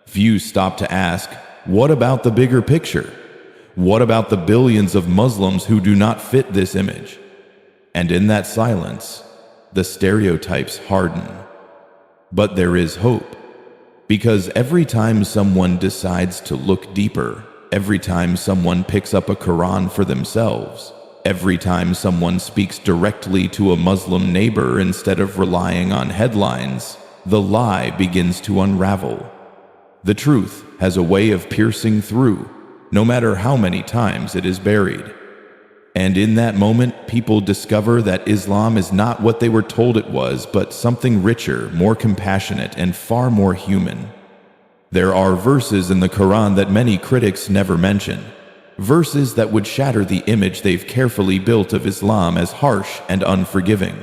Few stop to ask, what about the bigger picture? What about the billions of Muslims who do not fit this image? And in that silence, the stereotypes harden. But there is hope, because every time someone decides to look deeper, every time someone picks up a Quran for themselves, every time someone speaks directly to a Muslim neighbor instead of relying on headlines, the lie begins to unravel. The truth has a way of piercing through, no matter how many times it is buried. And in that moment, people discover that Islam is not what they were told it was, but something richer, more compassionate, and far more human. There are verses in the Quran that many critics never mention, verses that would shatter the image they've carefully built of Islam as harsh and unforgiving.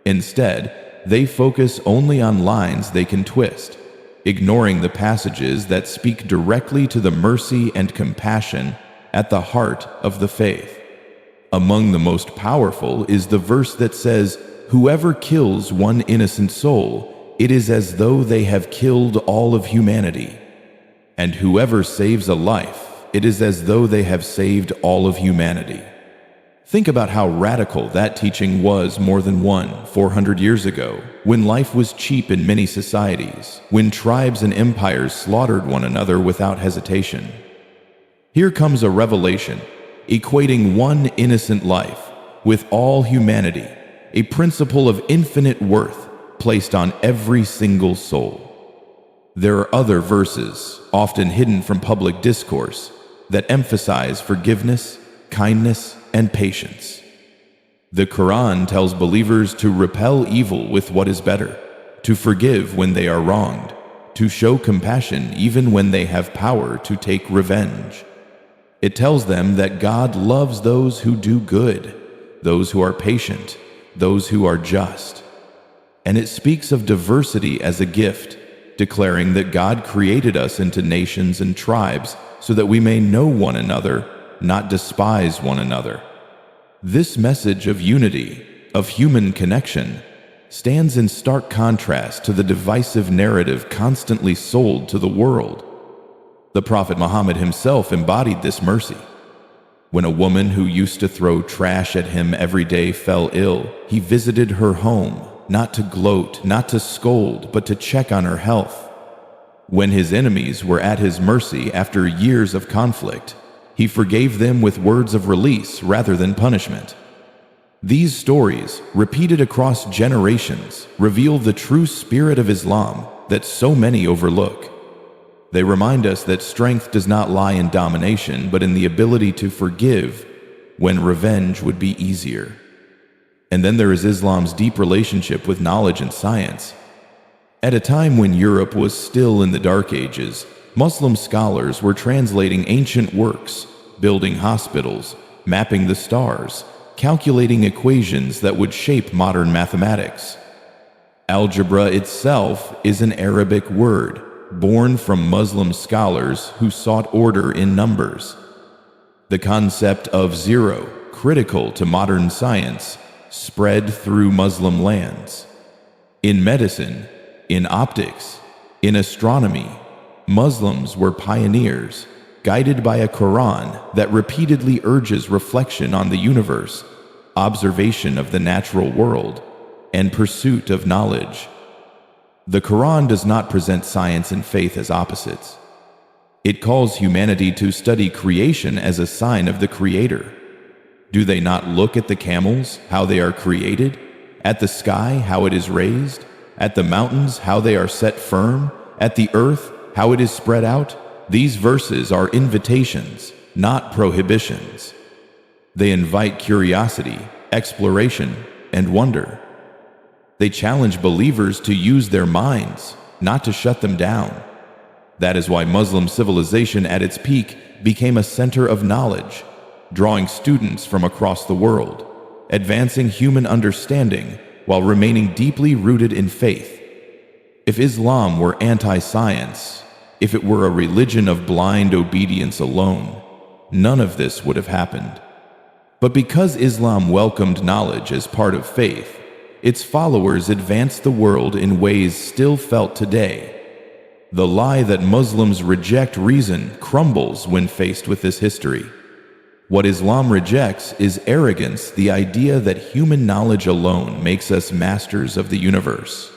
Instead, they focus only on lines they can twist, ignoring the passages that speak directly to the mercy and compassion at the heart of the faith. Among the most powerful is the verse that says, "Whoever kills one innocent soul, it is as though they have killed all of humanity. And whoever saves a life, it is as though they have saved all of humanity." Think about how radical that teaching was more than 400 years ago, when life was cheap in many societies, when tribes and empires slaughtered one another without hesitation. Here comes a revelation, equating one innocent life with all humanity, a principle of infinite worth placed on every single soul. There are other verses, often hidden from public discourse, that emphasize forgiveness, kindness, and patience. The Quran tells believers to repel evil with what is better, to forgive when they are wronged, to show compassion even when they have power to take revenge. It tells them that God loves those who do good, those who are patient, those who are just. And it speaks of diversity as a gift, declaring that God created us into nations and tribes so that we may know one another, not despise one another. This message of unity, of human connection, stands in stark contrast to the divisive narrative constantly sold to the world. The Prophet Muhammad himself embodied this mercy. When a woman who used to throw trash at him every day fell ill, he visited her home, not to gloat, not to scold, but to check on her health. When his enemies were at his mercy after years of conflict, he forgave them with words of release rather than punishment. These stories, repeated across generations, reveal the true spirit of Islam that so many overlook. They remind us that strength does not lie in domination, but in the ability to forgive when revenge would be easier. And then there is Islam's deep relationship with knowledge and science. At a time when Europe was still in the Dark Ages, Muslim scholars were translating ancient works, building hospitals, mapping the stars, calculating equations that would shape modern mathematics. Algebra itself is an Arabic word, born from Muslim scholars who sought order in numbers. The concept of zero, critical to modern science, spread through Muslim lands. In medicine, in optics, in astronomy, Muslims were pioneers, guided by a Quran that repeatedly urges reflection on the universe, observation of the natural world, and pursuit of knowledge. The Quran does not present science and faith as opposites. It calls humanity to study creation as a sign of the Creator. Do they not look at the camels, how they are created? At the sky, how it is raised? At the mountains, how they are set firm? At the earth, how it is spread out? These verses are invitations, not prohibitions. They invite curiosity, exploration, and wonder. They challenge believers to use their minds, not to shut them down. That is why Muslim civilization at its peak became a center of knowledge, drawing students from across the world, advancing human understanding while remaining deeply rooted in faith. If Islam were anti-science, if it were a religion of blind obedience alone, none of this would have happened. But because Islam welcomed knowledge as part of faith, its followers advanced the world in ways still felt today. The lie that Muslims reject reason crumbles when faced with this history. What Islam rejects is arrogance, the idea that human knowledge alone makes us masters of the universe.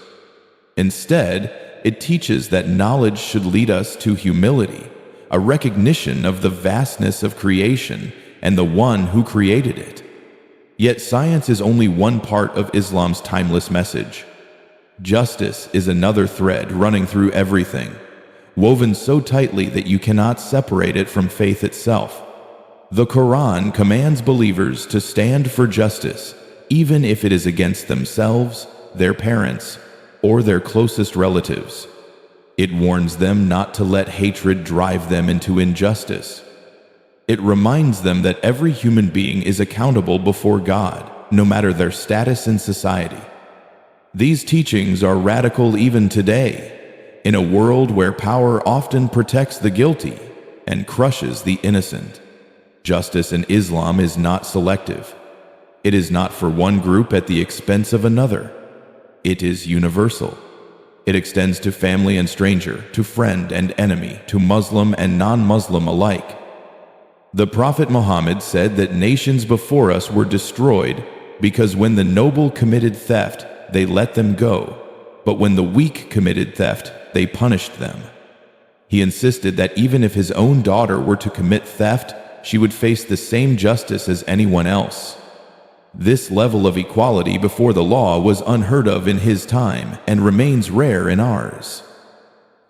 Instead, it teaches that knowledge should lead us to humility, a recognition of the vastness of creation and the one who created it. Yet science is only one part of Islam's timeless message. Justice is another thread running through everything, woven so tightly that you cannot separate it from faith itself. The Quran commands believers to stand for justice, even if it is against themselves, their parents, or their closest relatives. It warns them not to let hatred drive them into injustice. It reminds them that every human being is accountable before God, no matter their status in society. These teachings are radical even today, in a world where power often protects the guilty and crushes the innocent. Justice in Islam is not selective. It is not for one group at the expense of another. It is universal. It extends to family and stranger, to friend and enemy, to Muslim and non-Muslim alike. The Prophet Muhammad said that nations before us were destroyed because when the noble committed theft, they let them go, but when the weak committed theft, they punished them. He insisted that even if his own daughter were to commit theft, she would face the same justice as anyone else. This level of equality before the law was unheard of in his time and remains rare in ours.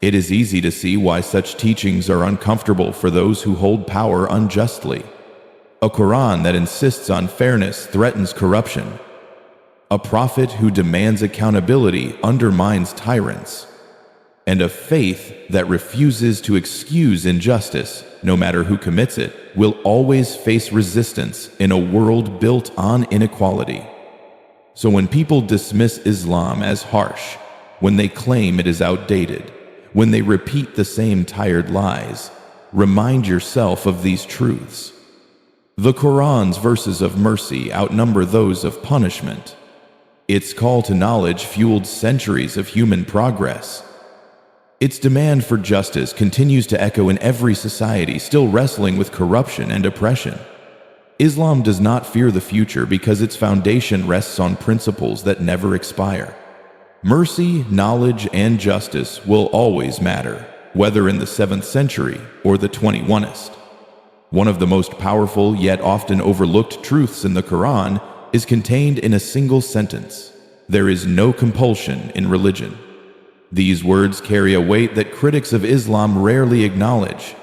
It is easy to see why such teachings are uncomfortable for those who hold power unjustly. A Quran that insists on fairness threatens corruption. A prophet who demands accountability undermines tyrants. And a faith that refuses to excuse injustice, no matter who commits it, will always face resistance in a world built on inequality. So when people dismiss Islam as harsh, when they claim it is outdated, when they repeat the same tired lies, remind yourself of these truths. The Quran's verses of mercy outnumber those of punishment. Its call to knowledge fueled centuries of human progress. Its demand for justice continues to echo in every society still wrestling with corruption and oppression. Islam does not fear the future because its foundation rests on principles that never expire. Mercy, knowledge, and justice will always matter, whether in the 7th century or the 21st. One of the most powerful yet often overlooked truths in the Quran is contained in a single sentence: there is no compulsion in religion. These words carry a weight that critics of Islam rarely acknowledge.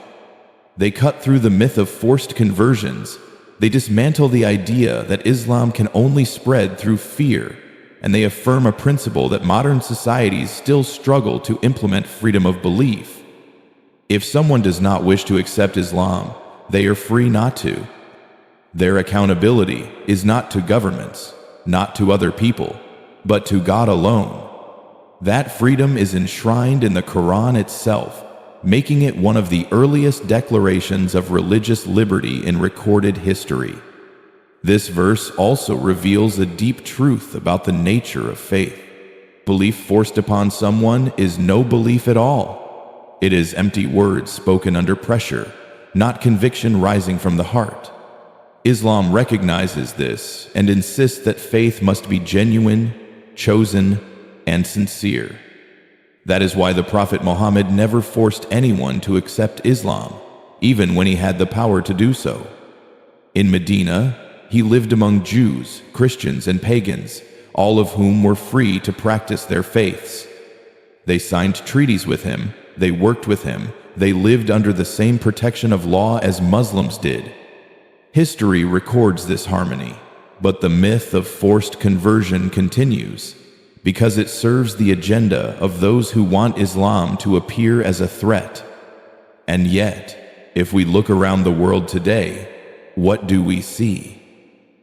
They cut through the myth of forced conversions. They dismantle the idea that Islam can only spread through fear, and they affirm a principle that modern societies still struggle to implement: freedom of belief. If someone does not wish to accept Islam, they are free not to. Their accountability is not to governments, not to other people, but to God alone. That freedom is enshrined in the Quran itself, making it one of the earliest declarations of religious liberty in recorded history. This verse also reveals a deep truth about the nature of faith. Belief forced upon someone is no belief at all. It is empty words spoken under pressure, not conviction rising from the heart. Islam recognizes this and insists that faith must be genuine, chosen, and sincere. That is why the Prophet Muhammad never forced anyone to accept Islam, even when he had the power to do so. In Medina, he lived among Jews, Christians, and pagans, all of whom were free to practice their faiths. They signed treaties with him, they worked with him, they lived under the same protection of law as Muslims did. History records this harmony, but the myth of forced conversion continues, because it serves the agenda of those who want Islam to appear as a threat. And yet, if we look around the world today, what do we see?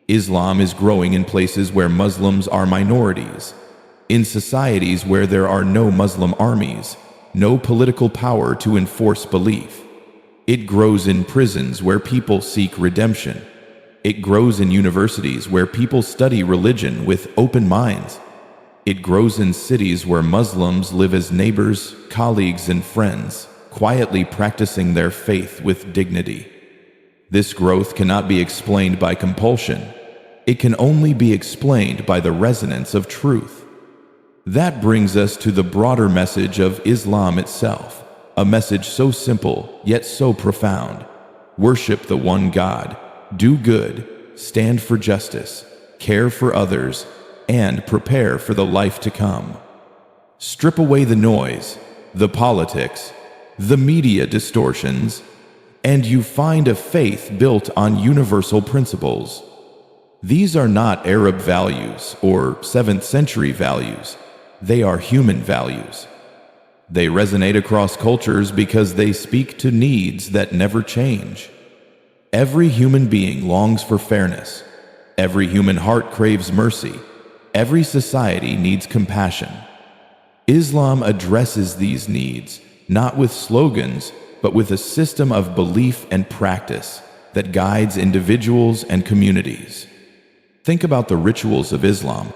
Islam is growing in places where Muslims are minorities, in societies where there are no Muslim armies, no political power to enforce belief. It grows in prisons where people seek redemption. It grows in universities where people study religion with open minds. It grows in cities where Muslims live as neighbors, colleagues, and friends, quietly practicing their faith with dignity. This growth cannot be explained by compulsion. It can only be explained by the resonance of truth. That brings us to the broader message of Islam itself, a message so simple yet so profound. Worship the one God, do good, stand for justice, care for others, and prepare for the life to come. Strip away the noise, the politics, the media distortions, and you find a faith built on universal principles. These are not Arab values or 7th century values. They are human values. They resonate across cultures because they speak to needs that never change. Every human being longs for fairness. Every human heart craves mercy. Every society needs compassion. Islam addresses these needs, not with slogans, but with a system of belief and practice that guides individuals and communities. Think about the rituals of Islam.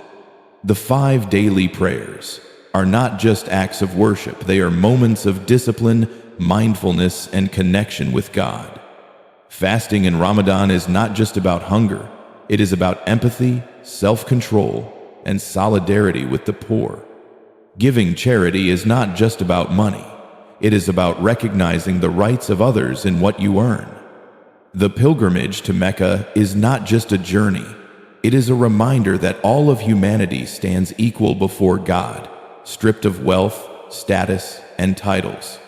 The 5 daily prayers are not just acts of worship, they are moments of discipline, mindfulness, and connection with God. Fasting in Ramadan is not just about hunger, it is about empathy, self-control, and solidarity with the poor. Giving charity is not just about money, it is about recognizing the rights of others in what you earn. The pilgrimage to Mecca is not just a journey, it is a reminder that all of humanity stands equal before God, stripped of wealth, status, and titles.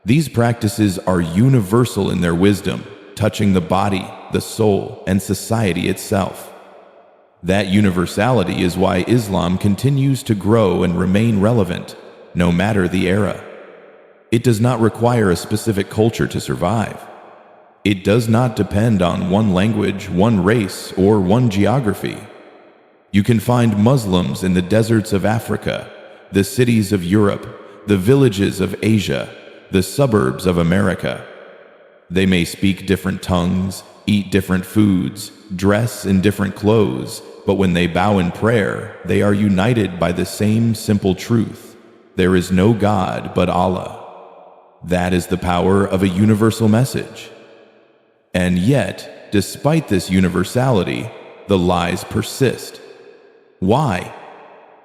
These practices are universal in their wisdom, touching the body, the soul, and society itself. That universality is why Islam continues to grow and remain relevant, no matter the era. It does not require a specific culture to survive. It does not depend on one language, one race, or one geography. You can find Muslims in the deserts of Africa, the cities of Europe, the villages of Asia, the suburbs of America. They may speak different tongues, eat different foods, dress in different clothes, but when they bow in prayer, they are united by the same simple truth: there is no God but Allah. That is the power of a universal message. And yet, despite this universality, the lies persist. Why?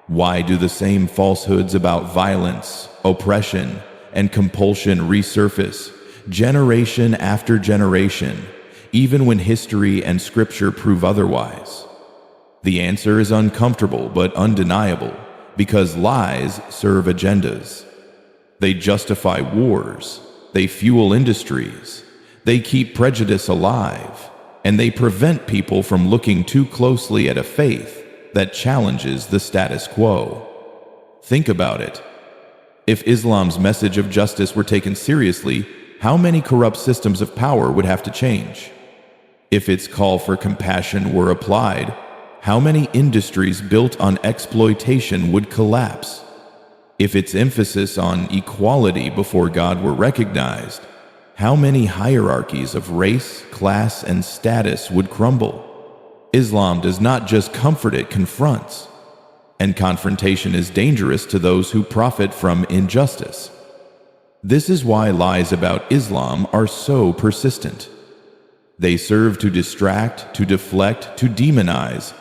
Why do the same falsehoods about violence, oppression, and compulsion resurface generation after generation, even when history and scripture prove otherwise? The answer is uncomfortable but undeniable, because lies serve agendas. They justify wars, they fuel industries, they keep prejudice alive, and they prevent people from looking too closely at a faith that challenges the status quo. Think about it. If Islam's message of justice were taken seriously, how many corrupt systems of power would have to change? If its call for compassion were applied, how many industries built on exploitation would collapse? If its emphasis on equality before God were recognized, how many hierarchies of race, class, and status would crumble? Islam does not just comfort, it confronts. And confrontation is dangerous to those who profit from injustice. This is why lies about Islam are so persistent. They serve to distract, to deflect, to demonize.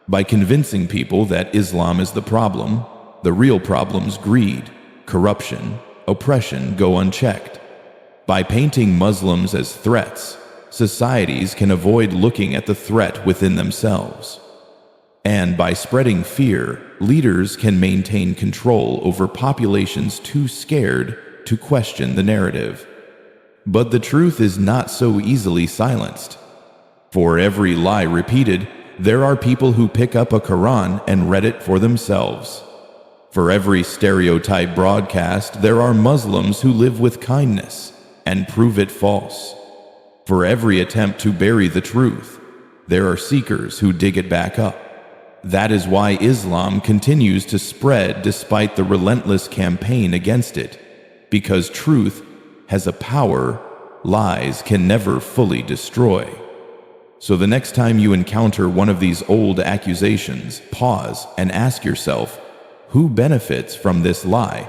By convincing people that Islam is the problem, the real problem's greed, corruption, oppression go unchecked. By painting Muslims as threats, societies can avoid looking at the threat within themselves. And by spreading fear, leaders can maintain control over populations too scared to question the narrative. But the truth is not so easily silenced. For every lie repeated, there are people who pick up a Quran and read it for themselves. For every stereotype broadcast, there are Muslims who live with kindness and prove it false. For every attempt to bury the truth, there are seekers who dig it back up. That is why Islam continues to spread despite the relentless campaign against it, because truth has a power lies can never fully destroy. So the next time you encounter one of these old accusations, pause and ask yourself, who benefits from this lie?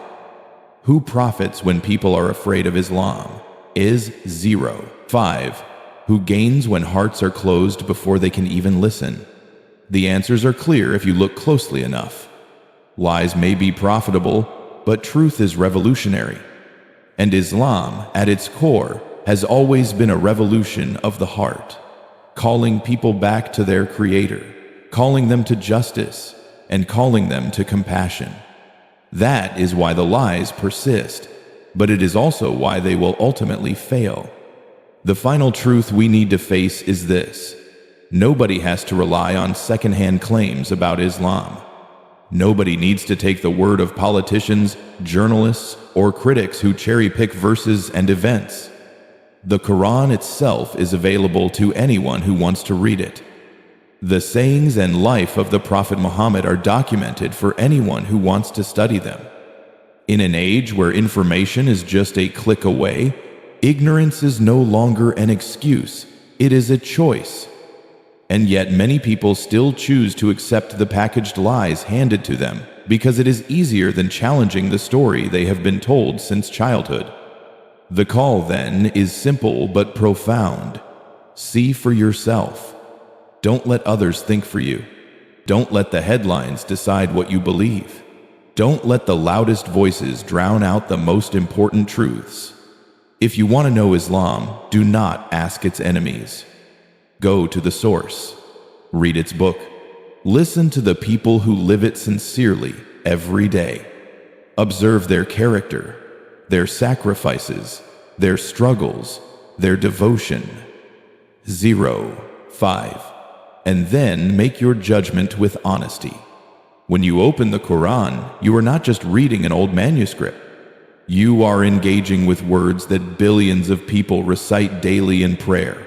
Who profits when people are afraid of Islam? Is 0. 5. Who gains when hearts are closed before they can even listen? The answers are clear if you look closely enough. Lies may be profitable, but truth is revolutionary. And Islam, at its core, has always been a revolution of the heart, calling people back to their Creator, calling them to justice, and calling them to compassion. That is why the lies persist, but it is also why they will ultimately fail. The final truth we need to face is this: nobody has to rely on secondhand claims about Islam. Nobody needs to take the word of politicians, journalists, or critics who cherry-pick verses and events. The Quran itself is available to anyone who wants to read it. The sayings and life of the Prophet Muhammad are documented for anyone who wants to study them. In an age where information is just a click away, ignorance is no longer an excuse, it is a choice. And yet many people still choose to accept the packaged lies handed to them because it is easier than challenging the story they have been told since childhood. The call, then, is simple but profound. See for yourself. Don't let others think for you. Don't let the headlines decide what you believe. Don't let the loudest voices drown out the most important truths. If you want to know Islam, do not ask its enemies. Go to the source. Read its book. Listen to the people who live it sincerely every day. Observe their character, their sacrifices, their struggles, their devotion. 0. 5. And then make your judgment with honesty. When you open the Quran, you are not just reading an old manuscript. You are engaging with words that billions of people recite daily in prayer,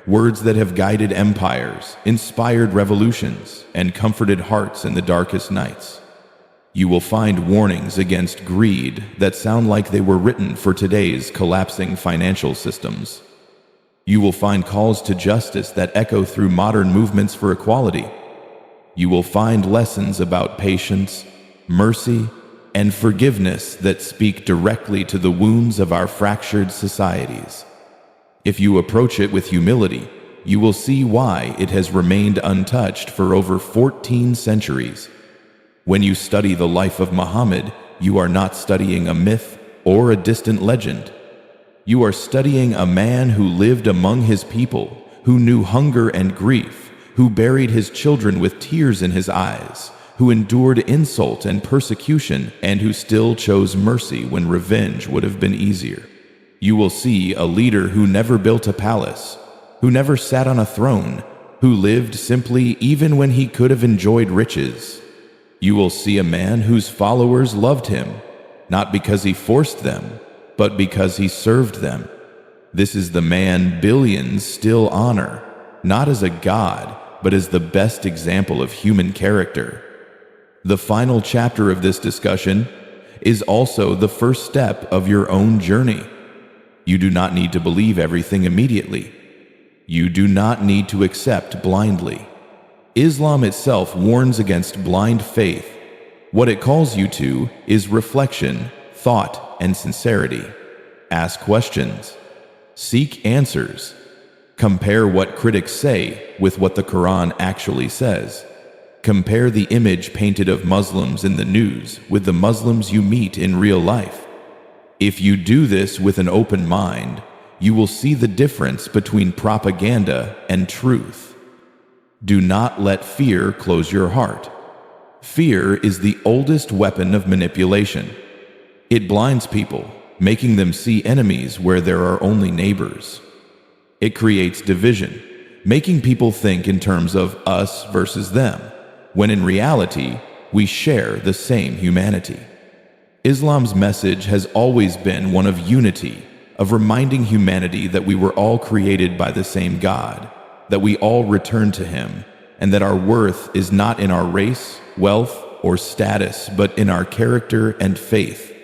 words that have guided empires, inspired revolutions, and comforted hearts in the darkest nights. You will find warnings against greed that sound like they were written for today's collapsing financial systems. You will find calls to justice that echo through modern movements for equality. You will find lessons about patience, mercy, and forgiveness that speak directly to the wounds of our fractured societies. If you approach it with humility, you will see why it has remained untouched for over 14 centuries. When you study the life of Muhammad, you are not studying a myth or a distant legend. You are studying a man who lived among his people, who knew hunger and grief, who buried his children with tears in his eyes, who endured insult and persecution, and who still chose mercy when revenge would have been easier. You will see a leader who never built a palace, who never sat on a throne, who lived simply even when he could have enjoyed riches. You will see a man whose followers loved him, not because he forced them, but because he served them. This is the man billions still honor, not as a god, but as the best example of human character. The final chapter of this discussion is also the first step of your own journey. You do not need to believe everything immediately. You do not need to accept blindly. Islam itself warns against blind faith. What it calls you to is reflection, thought, and sincerity. Ask questions. Seek answers. Compare what critics say with what the Quran actually says. Compare the image painted of Muslims in the news with the Muslims you meet in real life. If you do this with an open mind, you will see the difference between propaganda and truth. Do not let fear close your heart. Fear is the oldest weapon of manipulation. It blinds people, making them see enemies where there are only neighbors. It creates division, making people think in terms of us versus them, when in reality, we share the same humanity. Islam's message has always been one of unity, of reminding humanity that we were all created by the same God, that we all return to Him, and that our worth is not in our race, wealth, or status, but in our character and faith.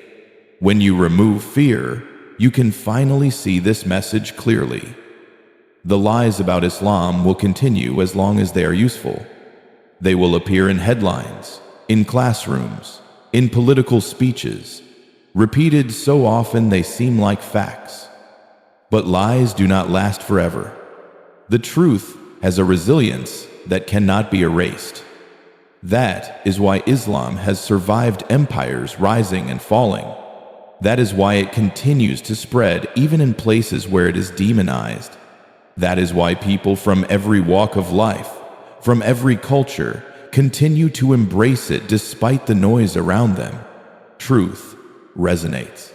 When you remove fear, you can finally see this message clearly. The lies about Islam will continue as long as they are useful. They will appear in headlines, in classrooms, in political speeches, repeated so often they seem like facts. But lies do not last forever. The truth has a resilience that cannot be erased. That is why Islam has survived empires rising and falling. That is why it continues to spread even in places where it is demonized. That is why people from every walk of life, from every culture, continue to embrace it despite the noise around them. Truth resonates.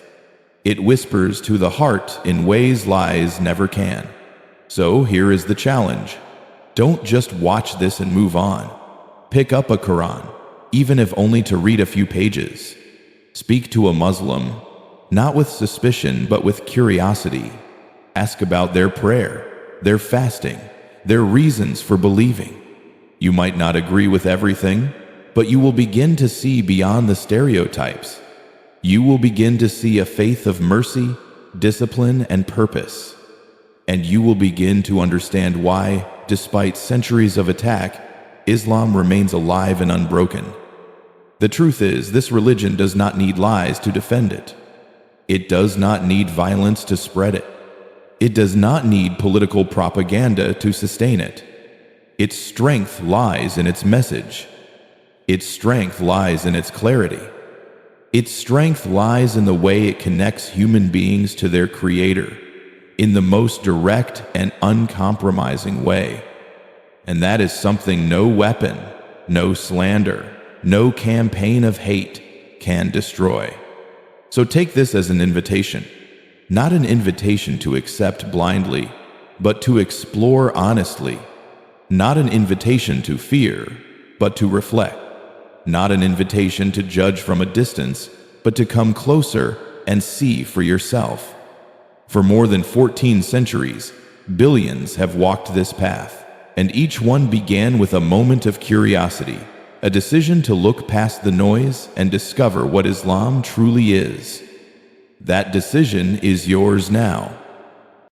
It whispers to the heart in ways lies never can. So here is the challenge. Don't just watch this and move on. Pick up a Quran, even if only to read a few pages. Speak to a Muslim, not with suspicion but with curiosity. Ask about their prayer, their fasting, their reasons for believing. You might not agree with everything, but you will begin to see beyond the stereotypes. You will begin to see a faith of mercy, discipline, and purpose. And you will begin to understand why, despite centuries of attack, Islam remains alive and unbroken. The truth is, this religion does not need lies to defend it. It does not need violence to spread it. It does not need political propaganda to sustain it. Its strength lies in its message. Its strength lies in its clarity. Its strength lies in the way it connects human beings to their Creator in the most direct and uncompromising way. And that is something no weapon, no slander, no campaign of hate can destroy. So take this as an invitation, not an invitation to accept blindly, but to explore honestly. Not an invitation to fear, but to reflect. Not an invitation to judge from a distance, but to come closer and see for yourself. For more than 14 centuries, billions have walked this path, and each one began with a moment of curiosity, a decision to look past the noise and discover what Islam truly is. That decision is yours now.